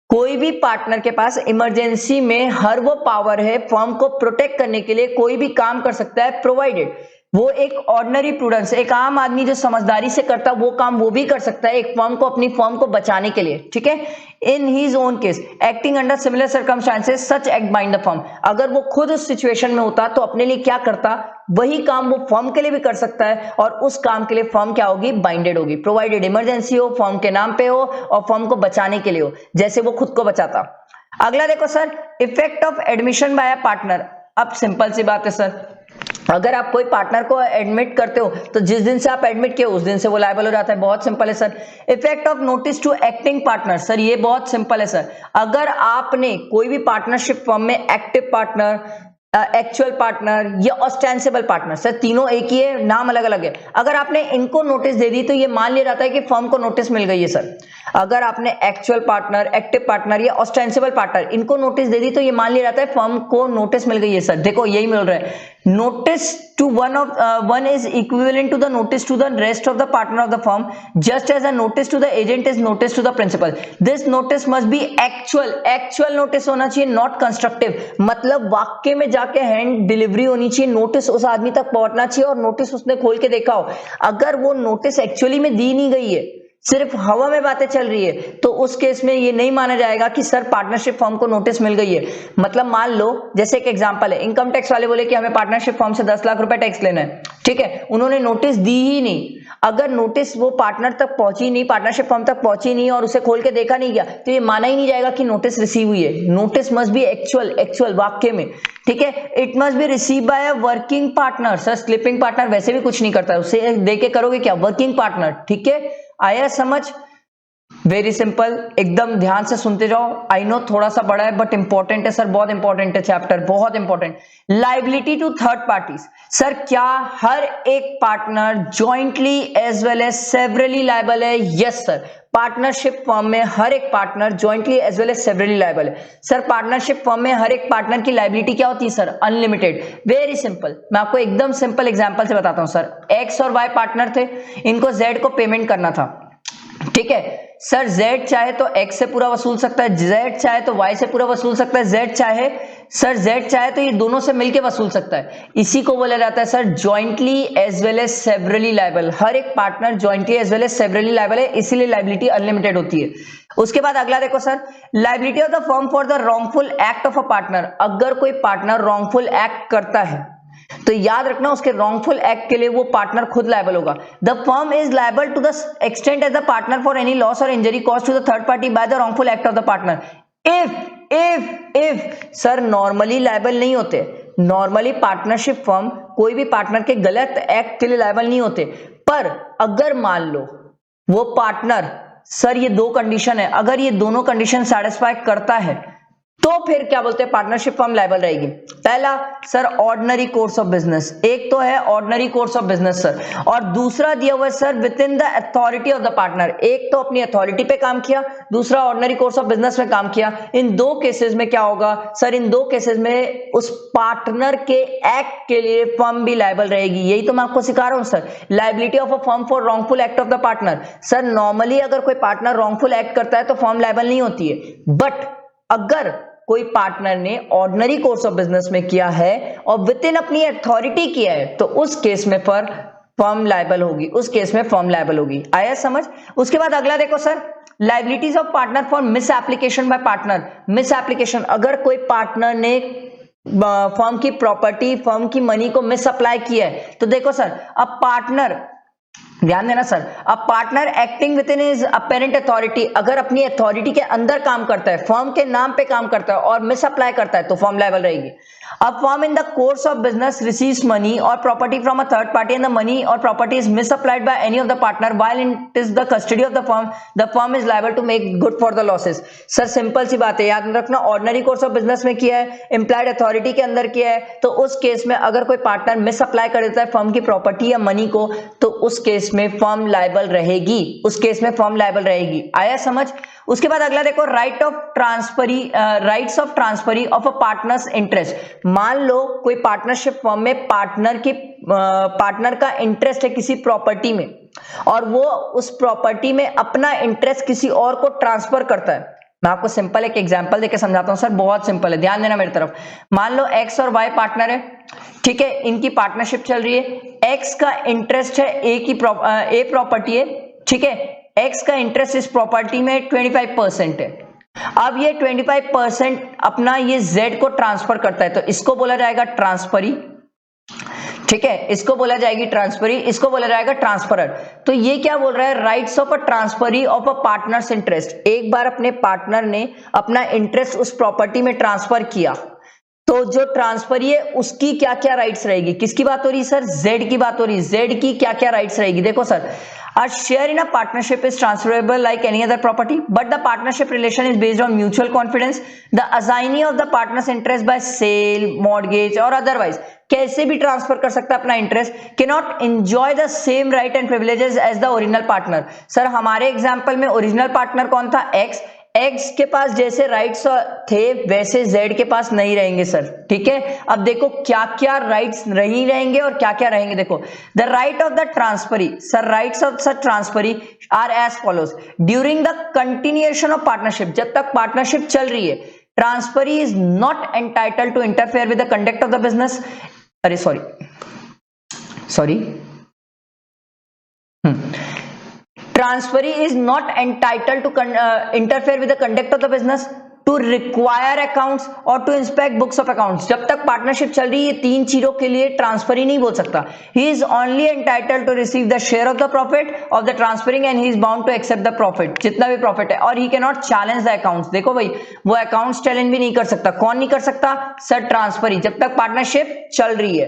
कोई भी partner के पास emergency में हर वो पावर है फर्म को प्रोटेक्ट करने के लिए, कोई भी काम कर सकता है, प्रोवाइडेड वो एक ऑर्डिनरी प्रूडेंस, एक आम आदमी जो समझदारी से करता है वो काम वो भी कर सकता है एक फर्म को, अपनी फर्म को बचाने के लिए, ठीक है। In his own case acting under similar circumstances such act bind the firm. अगर वो खुद उस सिचुएशन में होता तो अपने लिए क्या करता, वही काम वो फर्म के लिए भी कर सकता है, और उस काम के लिए फर्म क्या होगी? बाइंडेड होगी, प्रोवाइडेड इमरजेंसी हो, फर्म के नाम पे हो और फर्म को बचाने के लिए हो, जैसे वो खुद को बचाता। अगला देखो sir, effect of admission by a partner. अब सिंपल सी बात है सर, अगर आप कोई पार्टनर को एडमिट करते हो तो जिस दिन से आप एडमिट किए उस दिन से वो लायबल हो जाता है। बहुत सिंपल है sir. Effect of notice to acting partner, sir ये बहुत सिंपल है सर, अगर आपने कोई भी पार्टनरशिप फर्म में एक्टिव पार्टनर, एक्चुअल पार्टनर या ऑस्टेंसिबल पार्टनर, सर तीनों एक ही है, नाम अलग अलग है, अगर आपने इनको नोटिस दे दी तो ये मान लिया जाता है कि फर्म को नोटिस मिल गई है सर। अगर आपने एक्चुअल पार्टनर, एक्टिव पार्टनर या ऑस्टेंसिबल पार्टनर इनको नोटिस दे दी तो ये मान लिया जाता है फर्म को नोटिस मिल गई है सर। देखो यही मिल रहा है, notice to one is equivalent to the notice to the rest of the partner of the firm, just as a notice to the agent is notice to the principal. This notice must be actual notice होना चाहिए, not constructive, मतलब वाक्य में जाके hand delivery होनी चाहिए, notice उस आदमी तक पहुंचना चाहिए और नोटिस उसने खोल के देखा हो। अगर वो नोटिस एक्चुअली में दी नहीं गई है, सिर्फ हवा में बातें चल रही है, तो उस केस में ये नहीं माना जाएगा कि सर पार्टनरशिप फर्म को नोटिस मिल गई है। मतलब मान लो, जैसे एक एग्जांपल है, इनकम टैक्स वाले बोले कि हमें पार्टनरशिप फर्म से 10 लाख रुपए टैक्स लेना है, ठीक है, उन्होंने नोटिस दी ही नहीं। अगर नोटिस वो पार्टनर तक पहुंची नहीं, पार्टनरशिप फर्म तक पहुंची नहीं और उसे खोल के देखा नहीं गया, तो ये माना ही नहीं जाएगा कि नोटिस रिसीव हुई है। नोटिस मस्ट बी एक्चुअल वाक्य में, ठीक है। It must be receive by a working partner, sir sleeping partner वैसे भी कुछ नहीं करता है, उसे देके करोगे क्या? वर्किंग पार्टनर, ठीक है। आया समझ? वेरी सिंपल, एकदम ध्यान से सुनते जाओ। आई नो थोड़ा सा बड़ा है बट इंपॉर्टेंट है सर, बहुत इंपॉर्टेंट है चैप्टर, बहुत important. Liability to third parties, sir क्या हर एक partner jointly as well as severally liable है? यस सर, पार्टनरशिप फर्म में हर एक partner jointly as well as severally liable है। सर पार्टनरशिप फर्म में हर एक पार्टनर की लायबिलिटी क्या होती है सर? अनलिमिटेड। वेरी सिंपल, मैं आपको एकदम सिंपल एग्जांपल से बताता हूं सर। एक्स और वाई पार्टनर थे, इनको जेड को पेमेंट करना था, ठीक है। सर Z चाहे तो X से पूरा वसूल सकता है, Z चाहे तो Y से पूरा वसूल सकता है, Z चाहे तो ये दोनों से मिलके वसूल सकता है। इसी को बोला जाता है sir jointly as well as severally liable. हर एक partner jointly as well as severally liable है, इसीलिए लायबिलिटी अनलिमिटेड होती है। उसके बाद अगला देखो sir, liability of the firm for the wrongful act of a partner. अगर कोई पार्टनर रॉन्गफुल एक्ट करता है तो याद रखना उसके रॉन्गफुल एक्ट के लिए वो पार्टनर खुद लायबल होगा। The firm is liable to the extent as the partner for any loss or injury cause to the third party by the wrongful act of the partner. If sir normally liable नहीं होते, normally partnership firm कोई भी partner के गलत act के लिए liable नहीं होते, पर अगर मान लो वो पार्टनर, सर ये दो कंडीशन है, अगर ये दोनों कंडीशन सेटिस्फाई करता है तो फिर क्या बोलते हैं? पार्टनरशिप फर्म लायबल रहेगी। पहला sir ordinary course of business, एक तो है ordinary course of business sir, और दूसरा दिया हुआ है sir with in the authority of the partner. एक तो अपनी अथॉरिटी पे काम किया, दूसरा ऑर्डिनरी कोर्स ऑफ बिजनेस में काम किया। इन दो केसेस में क्या होगा सर? इन दो केसेस में उस पार्टनर के एक्ट के लिए फर्म भी लायबल रहेगी। यही तो मैं आपको सिखा रहा हूं sir, liability of a firm for wrongful act of the partner. Sir normally अगर कोई पार्टनर रॉन्गफुल एक्ट करता है तो फर्म लायबल नहीं होती है, बट अगर कोई पार्टनर ने ऑर्डिनरी कोर्स ऑफ बिजनेस में किया है और विद इन अपनी अथॉरिटी किया है तो उस केस में पर फर्म लायबल होगी, उस केस में फर्म लायबल होगी। आया समझ? उसके बाद अगला देखो sir, liabilities of partner for miss application by partner. Miss application, अगर कोई पार्टनर ने फर्म की प्रॉपर्टी, फर्म की मनी को मिस अप्लाई किया है तो देखो सर, अब पार्टनर, ध्यान देना सर, अब partner acting with in his apparent authority, अगर अपनी अथॉरिटी के अंदर काम करता है, फर्म के नाम पे काम करता है और मिस अप्लाई करता है तो फर्म लायबल रहेगी। A firm in the course of business receives money or property from a third party and the money or property is misapplied by any of the partner while it is the custody of the firm is liable to make good for the losses. Sir simple सी बात है, याद रखना, ordinary course of business में किया है, implied authority के अंदर किया है, तो उस केस में अगर कोई पार्टनर मिसअप्लाई कर देता है फर्म की प्रॉपर्टी या मनी को, तो उस केस में फर्म लायबल रहेगी, उस केस में फर्म लायबल रहेगी। आया समझ? उसके बाद अगला देखो, rights of transferee of a partners interest. मान लो कोई पार्टनरशिप फर्म में पार्टनर का इंटरेस्ट है किसी प्रॉपर्टी में और वो उस प्रॉपर्टी में अपना इंटरेस्ट किसी और को ट्रांसफर करता है। मैं आपको सिंपल एक एग्जांपल देके समझाता हूं सर, बहुत सिंपल है, ध्यान देना मेरी तरफ। मान लो एक्स और वाई पार्टनर है, ठीक है, इनकी पार्टनरशिप चल रही है। एक्स का इंटरेस्ट है ए प्रॉपर्टी है, ठीक है, एक्स का इंटरेस्ट इस प्रॉपर्टी में 25% है। अब ये 25% अपना ये जेड को ट्रांसफर करता है, तो इसको बोला जाएगा ट्रांसफरी, ठीक है, इसको बोला जाएगी ट्रांसफरी, इसको बोला जाएगा ट्रांसफरर। तो ये क्या बोल रहा है, rights of a transferee of a partners interest. एक बार अपने पार्टनर ने अपना इंटरेस्ट उस प्रॉपर्टी में ट्रांसफर किया, तो जो ट्रांसफरी है उसकी क्या क्या राइट्स रहेगी। किसकी बात हो रही है सर? जेड की बात हो रही है। जेड की क्या क्या राइट्स रहेगी, देखो sir, a share in a partnership is transferable like any other property, but the partnership relation is based on mutual confidence. The assignee of the partner's interest by sale, mortgage or otherwise कैसे भी transfer कर सकता है अपना interest, cannot enjoy the same right and privileges as the original partner. Sir हमारे example में original partner कौन था? एक्स के पास जैसे राइट्स थे वैसे जेड के पास नहीं रहेंगे सर, ठीक है। अब देखो क्या क्या राइट्स नहीं रहेंगे और क्या क्या रहेंगे, देखो, the right of the transferee, sir rights of such transferee are as follows. During the continuation of partnership, जब तक पार्टनरशिप चल रही है, transferee is not entitled to interfere with the conduct of the business. अरे sorry transferee is not entitled to interfere with the conduct of the business, to require accounts or to inspect books of accounts। जब तक partnership चल रही है, तीन चीजों के लिए ट्रांसफरी नहीं बोल सकता। he is only entitled to receive the share of the profit of the transferring and he is bound to accept the profit, जितना भी प्रॉफिट है, और he cannot challenge the accounts। देखो भाई, वो अकाउंट्स चैलेंज भी नहीं कर सकता। कौन नहीं कर सकता? सर ट्रांसफरी, जब तक पार्टनरशिप चल रही है।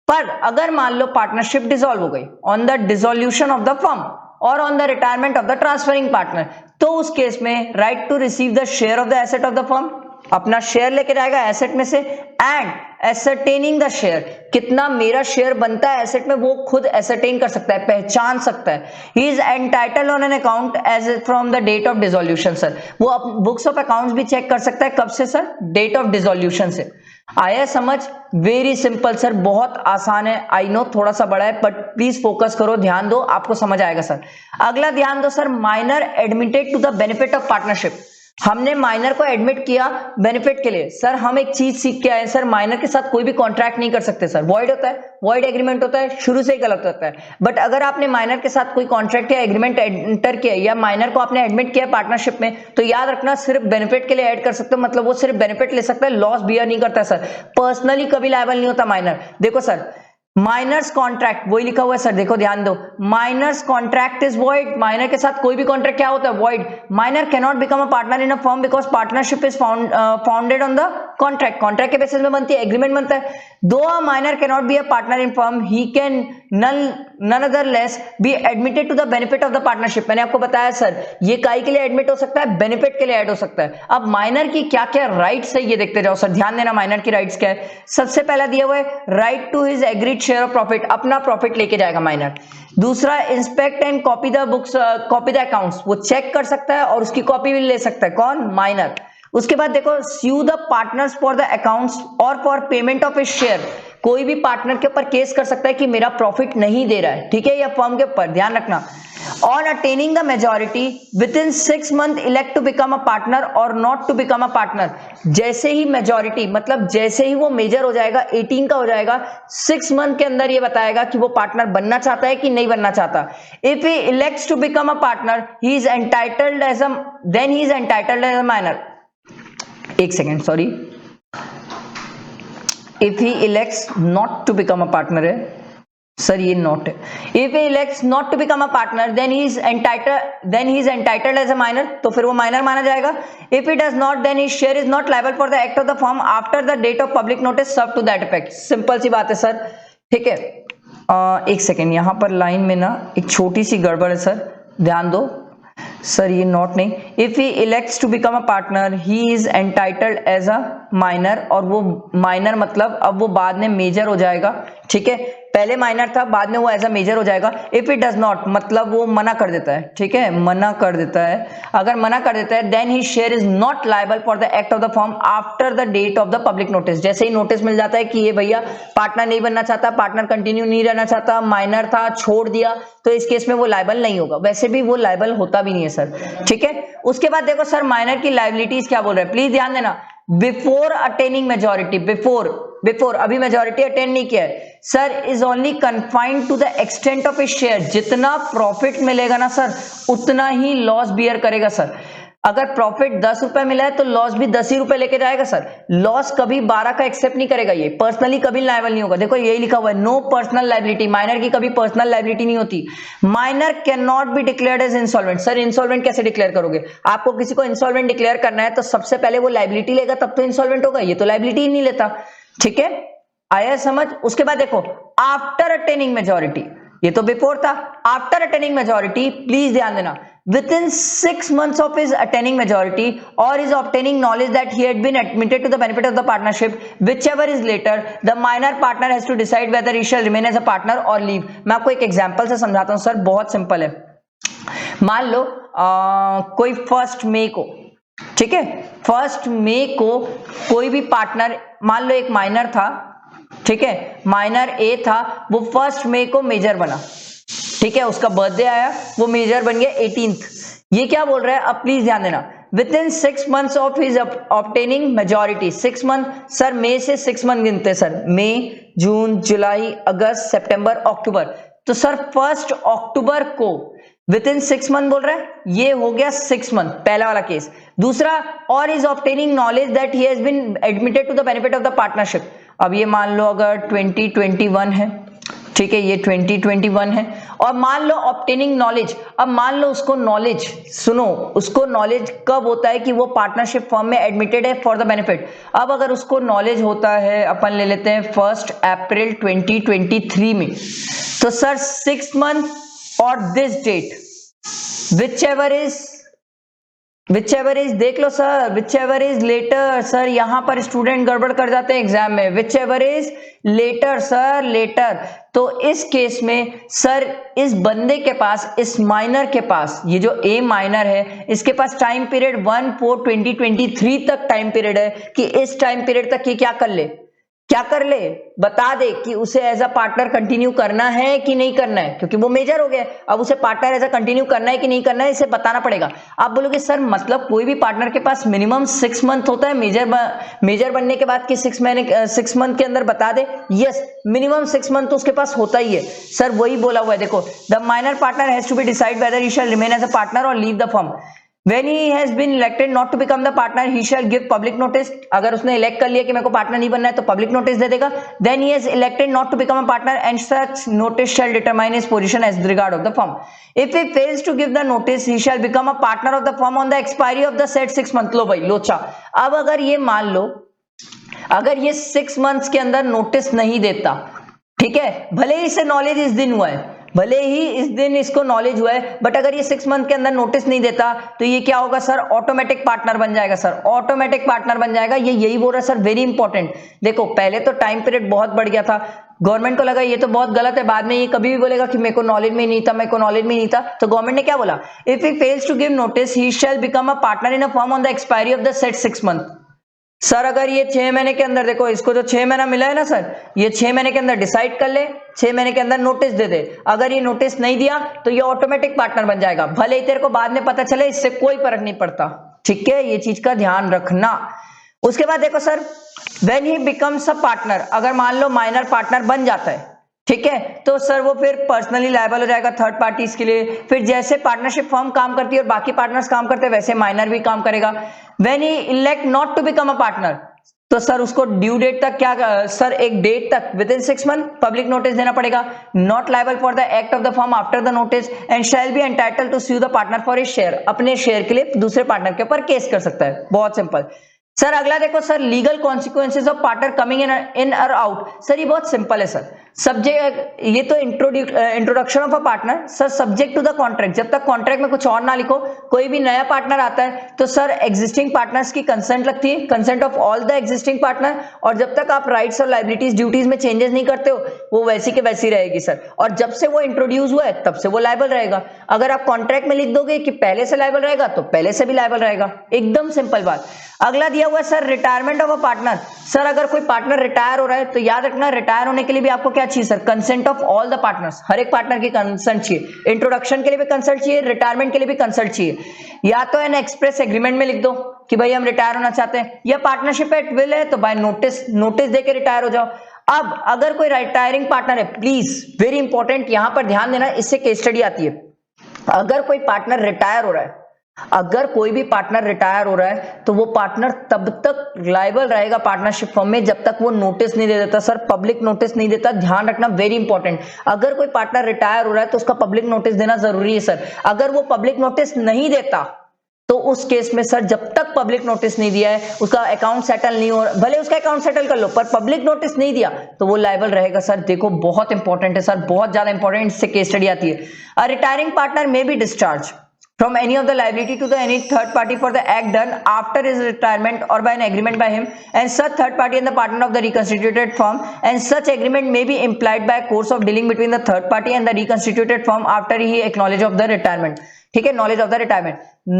पर अगर मान लो पार्टनरशिप डिसॉल्व हो गई on the dissolution of the firm or on the retirement of the transferring partner, तो उस केस में right to receive the share of the asset of the firm, अपना शेयर लेके जाएगा एसेट में से, एंड एसरटेनिंग द शेयर, कितना मेरा शेयर बनता है एसेट में वो खुद एसरटेन कर सकता है, पहचान सकता है। He is entitled on an account as from the date of dissolution. Sir वो बुक्स ऑफ अकाउंट्स भी चेक कर सकता है, कब से सर? डेट ऑफ डिसोल्यूशन से। आया समझ? वेरी सिंपल सर, बहुत आसान है। आई नो थोड़ा सा बड़ा है, बट प्लीज फोकस करो, ध्यान दो, आपको समझ आएगा सर। अगला ध्यान दो sir, minor admitted to the benefit of partnership. हमने माइनर को एडमिट किया बेनिफिट के लिए। सर हम एक चीज सीख के आए सर, माइनर के साथ कोई भी कॉन्ट्रैक्ट नहीं कर सकते सर, वॉइड होता है, वॉइड एग्रीमेंट होता है, शुरू से ही गलत होता है। बट अगर आपने माइनर के साथ कोई कॉन्ट्रैक्ट या एग्रीमेंट एंटर किया या माइनर को आपने एडमिट किया पार्टनरशिप में, तो याद रखना सिर्फ बेनिफिट के लिए ऐड कर सकते हो, मतलब वो सिर्फ बेनिफिट ले सकता है, लॉस बियर नहीं करता सर, पर्सनली कभी लायबल नहीं होता माइनर। देखो सर, माइनर्स कॉन्ट्रैक्ट वही लिखा हुआ है सर, देखो ध्यान दो, minors contract is void. Minor के साथ कोई भी कॉन्ट्रैक्ट क्या होता है? Void. Minor can not become a partner in a firm because partnership is founded on the contract. Contract के बेसिस में बनती है, एग्रीमेंट बनता है। Though a minor can not be a partner in firm, he can none other less be admitted to the benefit of the partnership। मैंने आपको बताया sir, ये काई के लिए एडमिट हो सकता है, बेनिफिट के लिए ऐड हो सकता है। अब माइनर की क्या क्या राइट्स है ये देखते जाओ सर, ध्यान देना माइनर की राइट्स क्या है। सबसे पहला दिया हुआ है right to his agreed share of profit, अपना प्रॉफिट लेके जाएगा माइनर। दूसरा, inspect and copy the books, copy the accounts, वो चेक कर सकता है और उसकी कॉपी भी ले सकता है। कौन? माइनर। उसके बाद देखो, sue the partners for the accounts or for payment of his share, कोई भी पार्टनर के ऊपर केस कर सकता है कि मेरा प्रॉफिट नहीं दे रहा है, ठीक है, या फर्म के ऊपर, ध्यान रखना। On attaining the majority within 6 months elect to become a partner or not to become a partner. जैसे ही मेजॉरिटी, मतलब जैसे ही वो मेजर हो जाएगा, 18 का हो जाएगा, 6 months के अंदर ये बताएगा कि वो पार्टनर बनना चाहता है कि नहीं बनना चाहता। If he elects to become a partner, he is entitled as a, then he is entitled as a minor. एक second, sorry, if he elects not to become a partner है, सर ये नॉट है। If he elects not to become a partner then he is entitled as a minor, तो फिर वो minor माना जाएगा। If he does not then his share is not liable for the act of the firm after the date of public notice serve to that effect. Simple सी बात है sir, ठीक है। एक सेकेंड, यहां पर लाइन में ना एक छोटी सी गड़बड़ है सर, ध्यान दो सर, ये नॉट नहीं। If he elects to become a partner he is entitled as a minor, और वो माइनर मतलब अब वो बाद में मेजर हो जाएगा, ठीक है। पहले माइनर था, बाद में वो एज अ मेजर हो जाएगा। इफ इट डज नॉट मतलब वो मना कर देता है, ठीक है, मना कर देता है। अगर मना कर देता है then he share is not liable for the act of the firm after the date of the public notice. जैसे ही नोटिस मिल जाता है कि ये भैया पार्टनर नहीं बनना चाहता, पार्टनर कंटिन्यू नहीं रहना चाहता, माइनर था छोड़ दिया, तो इस केस में वो लायबल नहीं होगा। वैसे भी वो लायबल होता भी नहीं है सर, ठीक है। उसके बाद देखो सर माइनर की लायबिलिटीज क्या बोल रहे हैं, प्लीज ध्यान देना। बिफोर अटेनिंग मेजोरिटी, बिफोर अभी मेजोरिटी अटेन नहीं किया है sir, is only confined to the extent of a share. जितना प्रॉफिट मिलेगा ना सर उतना ही लॉस बियर करेगा सर। अगर प्रॉफिट 10 रुपए मिला है तो लॉस भी 10 ही रुपए लेके जाएगा सर। लॉस कभी 12 का एक्सेप्ट नहीं करेगा, ये पर्सनली कभी लायबल नहीं होगा। देखो यही लिखा हुआ है, नो पर्सनल लायबिलिटी। माइनर की कभी पर्सनल लायबिलिटी नहीं होती। Minor can not be declared as insolvent. Sir insolvent कैसे डिक्लेयर करोगे? आपको किसी को इंसॉल्वेंट डिक्लेयर करना है तो सबसे पहले वो लायबिलिटी लेगा, तब तो इंसॉल्वेंट होगा। ये तो लायबिलिटी ही नहीं लेता, ठीक है, आया समझ। उसके बाद देखो आफ्टर अटेनिंग मेजोरिटी, ये तो बिफोर था। आफ्टर अटेनिंग मेजोरिटी प्लीज ध्यान देना, within 6 months of his attaining majority or is obtaining knowledge that he had been admitted to the benefit of the partnership, whichever is later, the minor partner has to decide whether he shall remain as a partner or leave। मैं आपको एक example से समझाता हूं sir, बहुत simple है। मान लो कोई 1 मई को, ठीक है, 1 मई को कोई भी पार्टनर, मान लो एक माइनर था, ठीक है, माइनर ए था, वो 1 मई को मेजर बना, ठीक है, उसका बर्थडे आया, वो मेजर बन गया 18th। ये क्या बोल रहा है, अब प्लीज ध्यान देना, within 6 months of his obtaining majority. 6 month sir, मई से 6 month गिनते हैं सर, मई, जून, जुलाई, अगस्त, सितंबर, अक्टूबर। तो सर 1 अक्टूबर को विद इन 6 month बोल रहा है, ये हो गया 6 month, पहला वाला केस। दूसरा, और is obtaining knowledge that he has been admitted to the benefit of the partnership. अब ये मान लो अगर 2021 है, ठीक है, ये 2021 है, और मान लो ऑब्टेनिंग नॉलेज, अब मान लो उसको नॉलेज, सुनो, उसको नॉलेज कब होता है कि वो पार्टनरशिप फर्म में एडमिटेड है फॉर द बेनिफिट। अब अगर उसको नॉलेज होता है, अपन ले लेते हैं 1 अप्रैल 2023 में, तो sir 6 month or this date, whichever is देख लो sir, whichever is later. Sir यहां पर स्टूडेंट गड़बड़ कर जाते हैं एग्जाम में, whichever is later sir, later. तो इस केस में सर इस बंदे के पास, इस माइनर के पास, ये जो ए माइनर है, इसके पास टाइम पीरियड 1/4/2023 तक टाइम पीरियड है कि इस टाइम पीरियड तक ये क्या कर ले, क्या कर ले, बता दे कि उसे एज अ पार्टनर कंटिन्यू करना है कि नहीं करना है, क्योंकि वो मेजर हो गया। अब उसे पार्टनर एज अ कंटिन्यू करना है कि नहीं करना है, इसे बताना पड़ेगा। आप बोलोगे सर मतलब कोई भी पार्टनर के पास मिनिमम 6 month होता है मेजर बनने के बाद कि 6 month के अंदर बता दे। यस, मिनिमम 6 month तो उसके पास होता ही है सर, वही बोला हुआ है। देखो, the minor partner has to be decide whether he shall remain as a partner or leave the firm. When he has been elected not to become the partner, he shall give public notice। अगर उसने elect कर लिया कि मेरे को partner नहीं बनना है तो पब्लिक नोटिस दे देगा। Then he has elected not to become a partner and such notice shall determine his position as regard of the firm। If he fails to give the notice, he shall become a partner of the firm on the expiry of the said 6 month। लो भाई लोचा। अब अगर ये मान लो, अगर ये 6 months के अंदर नोटिस नहीं देता, ठीक है, भले ही इसे नॉलेज इस दिन हुआ है, भले ही इस दिन इसको नॉलेज हुआ है, बट अगर ये 6 month के अंदर नोटिस नहीं देता तो ये क्या होगा सर, ऑटोमेटिक पार्टनर बन जाएगा सर, ऑटोमेटिक पार्टनर बन जाएगा। ये यही बोल रहा है सर, वेरी इंपॉर्टेंट। देखो पहले तो टाइम पीरियड बहुत बढ़ गया था, गवर्नमेंट को लगा ये तो बहुत गलत है, बाद में ये कभी भी बोलेगा कि मेरे को नॉलेज में नहीं था, मेरे को नॉलेज में नहीं था, तो गवर्नमेंट ने क्या बोला, if he fails to give notice he shall become a partner in a firm on the expiry of the set 6 month। सर अगर ये 6 महीने के अंदर, देखो इसको जो 6 महीना मिला है ना सर, ये 6 महीने के अंदर डिसाइड कर ले, 6 महीने के अंदर नोटिस दे दे। अगर ये नोटिस नहीं दिया तो ये ऑटोमेटिक पार्टनर बन जाएगा, भले ही तेरे को बाद में पता चले, इससे कोई फर्क नहीं पड़ता, ठीक है, ये चीज का ध्यान रखना। उसके बाद देखो sir, when he becomes a partner, अगर मान लो माइनर पार्टनर बन जाता है, ठीक है, तो सर वो फिर पर्सनली लायबल हो जाएगा थर्ड पार्टीज के लिए। फिर जैसे पार्टनरशिप फर्म काम करती है और बाकी पार्टनर्स काम करते हैं, वैसे माइनर भी काम करेगा। When he elect not to become a partner, तो सर उसको ड्यू डेट तक क्या सर एक डेट तक within 6 month public notice देना पड़ेगा। Not liable for the act of the firm after the notice and shall be entitled to sue the partner for his share, अपने share के लिए दूसरे पार्टनर के ऊपर केस कर सकता है। बहुत सिंपल। सर अगला देखो sir, legal consequences of partner coming in और आउट। सर ये बहुत सिंपल है सर। सब्जेक्ट, ये तो introduction of a partner. Sir subject to the contract, जब तक कॉन्ट्रैक्ट में कुछ और ना लिखो, कोई भी नया पार्टनर आता है तो सर एग्जिस्टिंग पार्टनर्स की कंसेंट लगती है, consent of all the existing partner. और जब तक आप राइट्स और लायबिलिटीज ड्यूटीज में चेंजेस नहीं करते हो, वो वैसी के वैसी रहेगी सर। और जब से वो इंट्रोड्यूस हुआ है तब से वो लायबल रहेगा। अगर आप कॉन्ट्रैक्ट में लिख दोगे कि पहले से लायबल रहेगा तो पहले से भी लायबल रहेगा। एकदम सिंपल बात। अगला दिया हुआ है sir, retirement of a partner. Sir अगर कोई पार्टनर रिटायर हो रहा है तो याद रखना, रिटायर होने के लिए भी आपको क्या चाहिए sir? Consent of all the partners, हर एक पार्टनर की कंसेंट चाहिए। इंट्रोडक्शन के लिए भी कंसल्ट चाहिए, रिटायरमेंट के लिए भी कंसल्ट चाहिए। या तो एन एक्सप्रेस एग्रीमेंट में लिख दो कि भाई हम रिटायर होना चाहते हैं, या पार्टनरशिप एट विल है तो बाय नोटिस देके रिटायर हो जाओ। अब अगर कोई रिटायरिंग पार्टनर है, प्लीज वेरी इंपॉर्टेंट यहां पर ध्यान देना, इससे केस स्टडी आती है। अगर कोई पार्टनर रिटायर हो रहा है, अगर कोई भी पार्टनर रिटायर हो रहा है तो वो पार्टनर तब तक लायबल रहेगा पार्टनरशिप फर्म में जब तक वो नोटिस नहीं दे देता। सर पब्लिक नोटिस नहीं देता, ध्यान रखना, वेरी इंपॉर्टेंट। अगर कोई पार्टनर रिटायर हो रहा है तो उसका पब्लिक नोटिस देना जरूरी है सर। अगर वो पब्लिक नोटिस नहीं देता तो उस केस में सर जब तक पब्लिक नोटिस नहीं दिया है, उसका अकाउंट सेटल नहीं हो, भले उसका अकाउंट सेटल कर लो पर पब्लिक नोटिस नहीं दिया तो वो लायबल रहेगा सर। देखो बहुत इंपॉर्टेंट है सर, बहुत ज्यादा इंपॉर्टेंट, इससे केस स्टडी आती है। A retiring partner may be discharge from any of the liability to the any third party for the act done after his retirement or by an agreement by him and such third party and the partner of the reconstituted firm, and such agreement may be implied by a course of dealing between the third party and the reconstituted firm after he acknowledge of the retirement। ठीक है, knowledge of the retirement.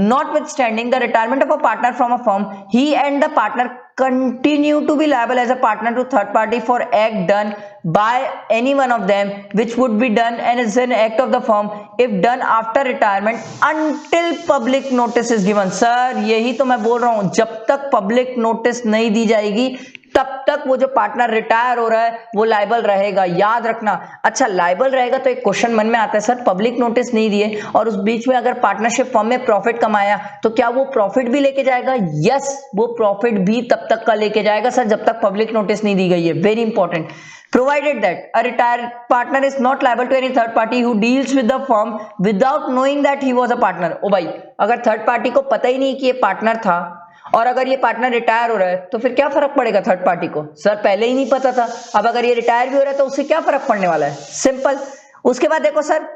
Notwithstanding the retirement of a partner from a firm, he and the partner continue to be liable as a partner to third party for act done by any one of them which would be done and is an act of the firm if done after retirement until public notice is given। Sir यही तो मैं बोल रहा हूं, जब तक public notice नहीं दी जाएगी तब तक वो जो पार्टनर रिटायर हो रहा है वो लायबल रहेगा, याद रखना। अच्छा लायबल रहेगा तो एक क्वेश्चन मन में आता है, सर पब्लिक नोटिस नहीं दिए और उस बीच में अगर पार्टनरशिप फर्म में प्रॉफिट कमाया तो क्या वो प्रॉफिट भी लेके जाएगा? यस, वो प्रॉफिट भी तब तक का लेके जाएगा सर जब तक पब्लिक नोटिस नहीं दी गई है। Very important. Provided that a retired partner is not liable to any third party who deals with the firm without knowing that he was a partner। ओ भाई, अगर थर्ड पार्टी को पता ही नहीं कि ये पार्टनर था और अगर ये पार्टनर रिटायर हो रहा है तो फिर क्या फर्क पड़ेगा थर्ड पार्टी को? सर पहले ही नहीं पता था, अब अगर ये रिटायर भी हो रहा है तो उससे क्या फर्क पड़ने वाला है? सिंपल। उसके बाद देखो sir,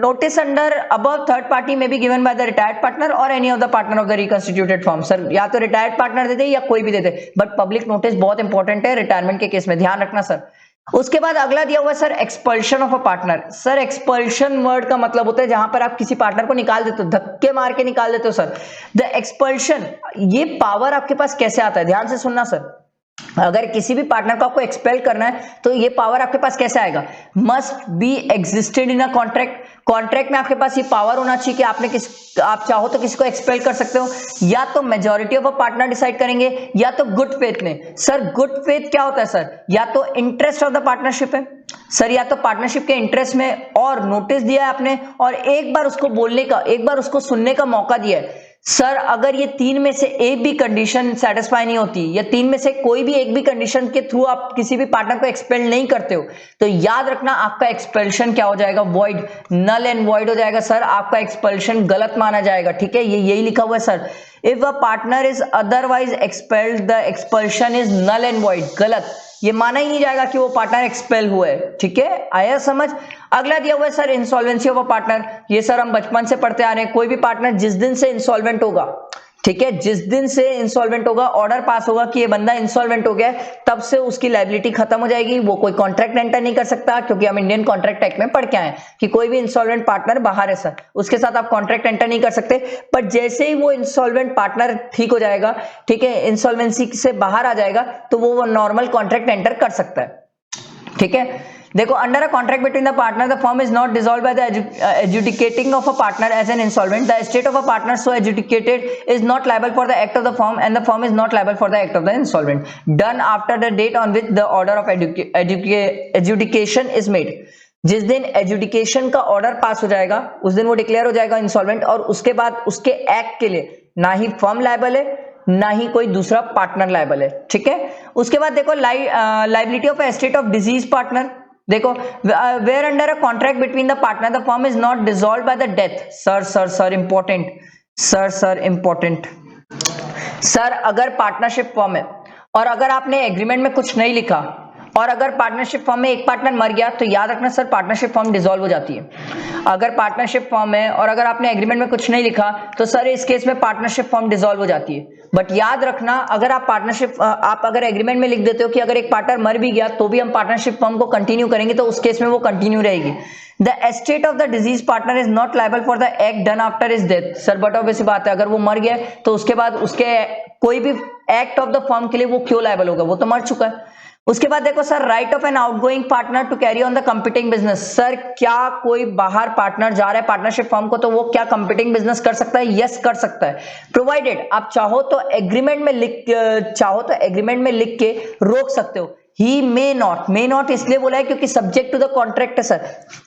notice under above third party may be given by the retired partner or any of the partner of the reconstituted firm। Sir या तो रिटायर्ड पार्टनर दे दे या कोई भी दे दे, बट पब्लिक नोटिस बहुत इंपॉर्टेंट है रिटायरमेंट के केस में, ध्यान रखना सर। उसके बाद अगला दिया हुआ sir, expulsion of a partner. Sir expulsion word का मतलब होता है जहां पर आप किसी पार्टनर को निकाल देते हो, धक्के मार के निकाल देते हो सर। द एक्सपल्शन, ये पावर आपके पास कैसे आता है, ध्यान से सुनना सर। अगर किसी भी पार्टनर को आपको एक्सपेल करना है तो ये पावर आपके पास कैसे आएगा? Must be existed in a contract. Contract में आपके पास ये पावर होना चाहिए कि आप चाहो तो किसी को एक्सपेल कर सकते हो, या तो majority of a partner decide करेंगे या तो गुड फेथ में। सर गुड फेथ क्या होता है सर? या तो इंटरेस्ट ऑफ द पार्टनरशिप है सर, या तो पार्टनरशिप के इंटरेस्ट में और नोटिस दिया है आपने और एक बार उसको बोलने का, एक बार उसको सुनने का मौका दिया है। सर अगर ये तीन में से एक भी कंडीशन सेटिस्फाई नहीं होती या तीन में से कोई भी एक भी कंडीशन के थ्रू आप किसी भी पार्टनर को एक्सपेल नहीं करते हो तो याद रखना आपका एक्सपेल्शन क्या हो जाएगा? वॉइड, नल एंड वॉइड हो जाएगा सर, आपका एक्सपेल्शन गलत माना जाएगा। ठीक है, ये यही लिखा हुआ है sir. If a partner is otherwise expelled the expulsion is null and void. गलत, ये माना ही नहीं जाएगा कि वो पार्टनर एक्सपेल हुआ है। ठीक है, आया समझ। अगला दिया हुआ है sir, insolvency of a partner. ये सर हम बचपन से पढ़ते आ रहे हैं, कोई भी पार्टनर जिस दिन से इंसॉल्वेंट होगा, ठीक है, जिस दिन से इंसॉल्वेंट होगा, ऑर्डर पास होगा कि ये बंदा इंसॉल्वेंट हो गया है, तब से उसकी लायबिलिटी खत्म हो जाएगी। वो कोई कॉन्ट्रैक्ट एंटर नहीं कर सकता, क्योंकि हम इंडियन कॉन्ट्रैक्ट एक्ट में पढ़ के आए कि कोई भी इंसॉल्वेंट पार्टनर बाहर है सर, उसके साथ आप कॉन्ट्रैक्ट एंटर नहीं कर सकते। पर जैसे ही वो इंसॉल्वेंट पार्टनर ठीक हो जाएगा, ठीक है, इंसॉल्वेंसी से बाहर आ जाएगा, तो वो नॉर्मल कॉन्ट्रैक्ट एंटर कर सकता है। ठीक है, देखो, under a contract between the partner the firm is not dissolved by the adjudicating of a partner as an insolvent, the estate of a partner so adjudicated is not liable for the act of the firm and the firm is not liable for the act of the insolvent done after the date on which the order of adjudication is made। जिस दिन adjudication का order pass हो जाएगा उस दिन वो declare हो जाएगा इंसॉल्वेंट, और उसके बाद उसके एक्ट के लिए ना ही फर्म लायबल है ना ही कोई दूसरा पार्टनर लायबल है, ठीक है। उसके बाद देखो liability of estate of deceased partner, देखो where under a contract between the partner the firm is not dissolved by the death. Sir important, sir important. Sir अगर पार्टनरशिप फर्म है और अगर आपने एग्रीमेंट में कुछ नहीं लिखा और अगर पार्टनरशिप फर्म में एक पार्टनर मर गया तो याद रखना सर पार्टनरशिप फर्म डिसॉल्व हो जाती है। अगर पार्टनरशिप फर्म है और अगर आपने एग्रीमेंट में कुछ नहीं लिखा तो सर इस केस में पार्टनरशिप फर्म डिसॉल्व हो जाती है। बट याद रखना अगर आप अगर एग्रीमेंट में लिख देते हो कि अगर एक पार्टनर मर भी गया तो भी हम पार्टनरशिप फर्म को कंटिन्यू करेंगे तो उस केस में वो कंटिन्यू रहेगी। The estate of the disease partner is not liable for the act done after his death. Sir but obvious बात है अगर वो मर गया तो उसके बाद उसके कोई भी एक्ट ऑफ द फर्म के लिए वो क्यों लायबल होगा, वो तो मर चुका है। उसके बाद देखो sir right of an outgoing partner to carry on the competing business. Sir क्या कोई बाहर पार्टनर जा रहा है पार्टनरशिप फर्म को तो वो क्या कंपीटिंग बिजनेस कर सकता है? यस कर सकता है, प्रोवाइडेड आप चाहो तो एग्रीमेंट में लिख के रोक सकते हो। ही मे नॉट इसलिए बोला है क्योंकि सब्जेक्ट टू द कॉन्ट्रैक्ट है सर।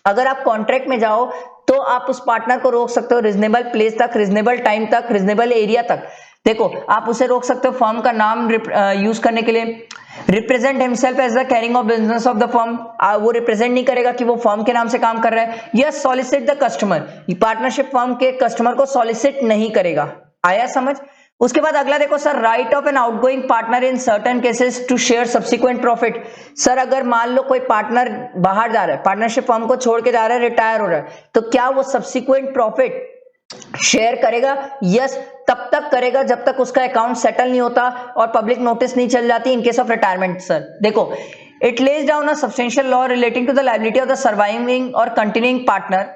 अगर आप कॉन्ट्रैक्ट में जाओ तो आप उस पार्टनर को रोक सकते हो रीजनेबल प्लेस तक, रीजनेबल टाइम तक, रीजनेबल एरिया तक। देखो आप उसे रोक सकते हो फर्म का नाम यूज करने के लिए। Represent himself as the carrying of business of the firm, वो रिप्रेजेंट नहीं करेगा कि वो फर्म के नाम से काम कर रहा है। Yes solicit the customer, partnership firm के कस्टमर को सॉलिसिट नहीं करेगा। आया समझ? उसके बाद अगला देखो sir right of an outgoing partner in certain cases to share subsequent profit. Sir अगर मान लो कोई पार्टनर बाहर जा रहा है, पार्टनरशिप फर्म को छोड़ के जा रहा है, रिटायर हो रहा है, तो क्या वो सब्सिक्वेंट प्रॉफिट शेयर करेगा? यस तब तक करेगा जब तक उसका अकाउंट सेटल नहीं होता और पब्लिक नोटिस नहीं चल जाती in case of retirement. Sir देखो it lays down a substantial law relating to the liability of the surviving or continuing partner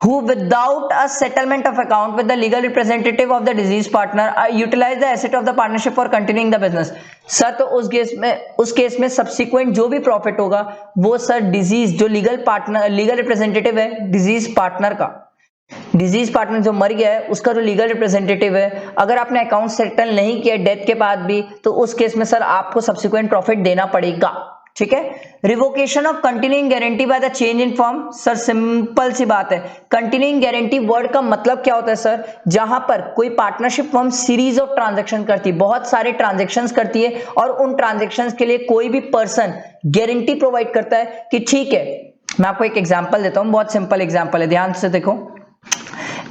who without a settlement of account with the legal representative of the deceased partner utilize the asset of the partnership for continuing the business। Sir तो उस case में subsequent जो भी profit होगा वो sir disease जो legal representative है disease partner जो मर गया है उसका जो लीगल रिप्रेजेंटेटिव है, अगर आपने अकाउंट सेटल नहीं किया डेथ के बाद भी तो उस केस में सर आपको सब्सिक्वेंट प्रॉफिट देना पड़ेगा, ठीक है। Revocation of continuing guarantee by the change in form. Sir simple सी बात है, कंटिन्यूइंग गारंटी वर्ड का मतलब क्या होता है सर? जहां पर कोई partnership firm series of transaction करती है, बहुत सारे ट्रांजैक्शंस करती है और उन ट्रांजैक्शंस के लिए कोई भी पर्सन गारंटी प्रोवाइड करता है कि ठीक है, मैं आपको एक एग्जांपल देता हूं, बहुत सिंपल एग्जांपल है, ध्यान से देखो।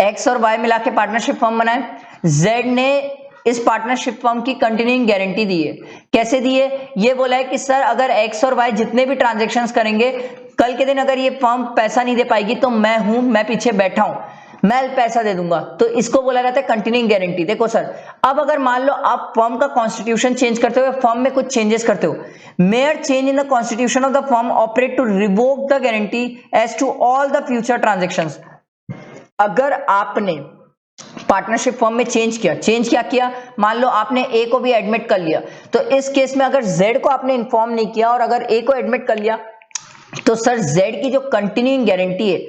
एक्स और वाई मिला के पार्टनरशिप फर्म बनाए, जेड ने इस पार्टनरशिप फर्म की कंटिन्यूइंग गारंटी दी है। कैसे दी है? ये बोला है कि सर अगर एक्स और वाई जितने भी ट्रांजैक्शंस करेंगे, कल के दिन अगर ये फर्म पैसा नहीं दे पाएगी तो मैं पीछे बैठा हूं, मैं पैसा दे दूंगा, तो इसको बोला जाता है कंटिन्यूइंग गारंटी। देखो सर अब अगर मान लो आप फर्म का कॉन्स्टिट्यूशन चेंज करते हो, फर्म में कुछ चेंजेस करते हो, major change in the constitution of the firm operate to revoke the guarantee as to all the future transactions. अगर आपने पार्टनरशिप फर्म में चेंज किया, मान लो आपने ए को भी एडमिट कर लिया, तो इस केस में अगर जेड को आपने इन्फॉर्म नहीं किया और अगर ए को एडमिट कर लिया तो सर जेड की जो कंटिन्यूइंग गारंटी है,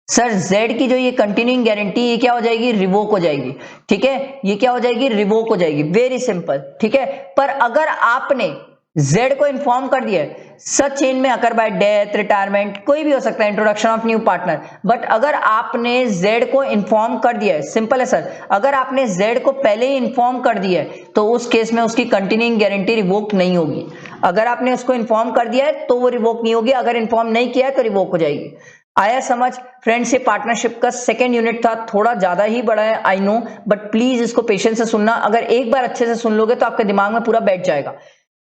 सर जेड की जो ये कंटिन्यूइंग गारंटी ये क्या हो जाएगी? रिवोक हो जाएगी, ठीक है। ये क्या हो जाएगी? रिवोक हो जाएगी, वेरी सिंपल, ठीक है। पर अगर आपने जेड को इन्फॉर्म कर दिया है, सच चेंज में अकर बाय डेथ, रिटायरमेंट, कोई भी हो सकता है, introduction of new partner, but अगर आपने जेड को इन्फॉर्म कर दिया है, सिंपल है सर, अगर आपने जेड को पहले ही इन्फॉर्म कर दिया है तो उस केस में उसकी कंटिन्यूइंग गारंटी रिवोक नहीं होगी। अगर आपने उसको इन्फॉर्म कर दिया है तो वो रिवोक नहीं होगी, अगर इन्फॉर्म नहीं किया है तो रिवोक हो जाएगी। आया समझ? फ्रेंड्स ये पार्टनरशिप का सेकंड यूनिट था, थोड़ा ज्यादा ही बड़ा है आई नो, बट प्लीज इसको पेशेंस से सुनना। अगर एक बार अच्छे से सुन लोगे तो आपके दिमाग में पूरा बैठ जाएगा।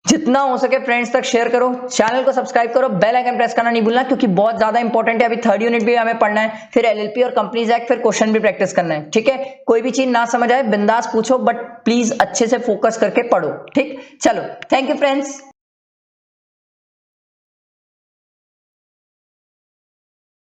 जितना हो सके फ्रेंड्स तक शेयर करो, चैनल को सब्सक्राइब करो, बेल आइकन प्रेस करना नहीं भूलना क्योंकि बहुत ज्यादा इंपॉर्टेंट है। अभी थर्ड यूनिट भी हमें पढ़ना है, फिर एलएलपी और कंपनीज एक्ट, फिर क्वेश्चन भी प्रैक्टिस करना है, ठीक है। कोई भी चीज ना समझ आए बिंदास पूछो, बट प्लीज अच्छे से फोकस करके पढ़ो, ठीक। चलो थैंक यू फ्रेंड्स।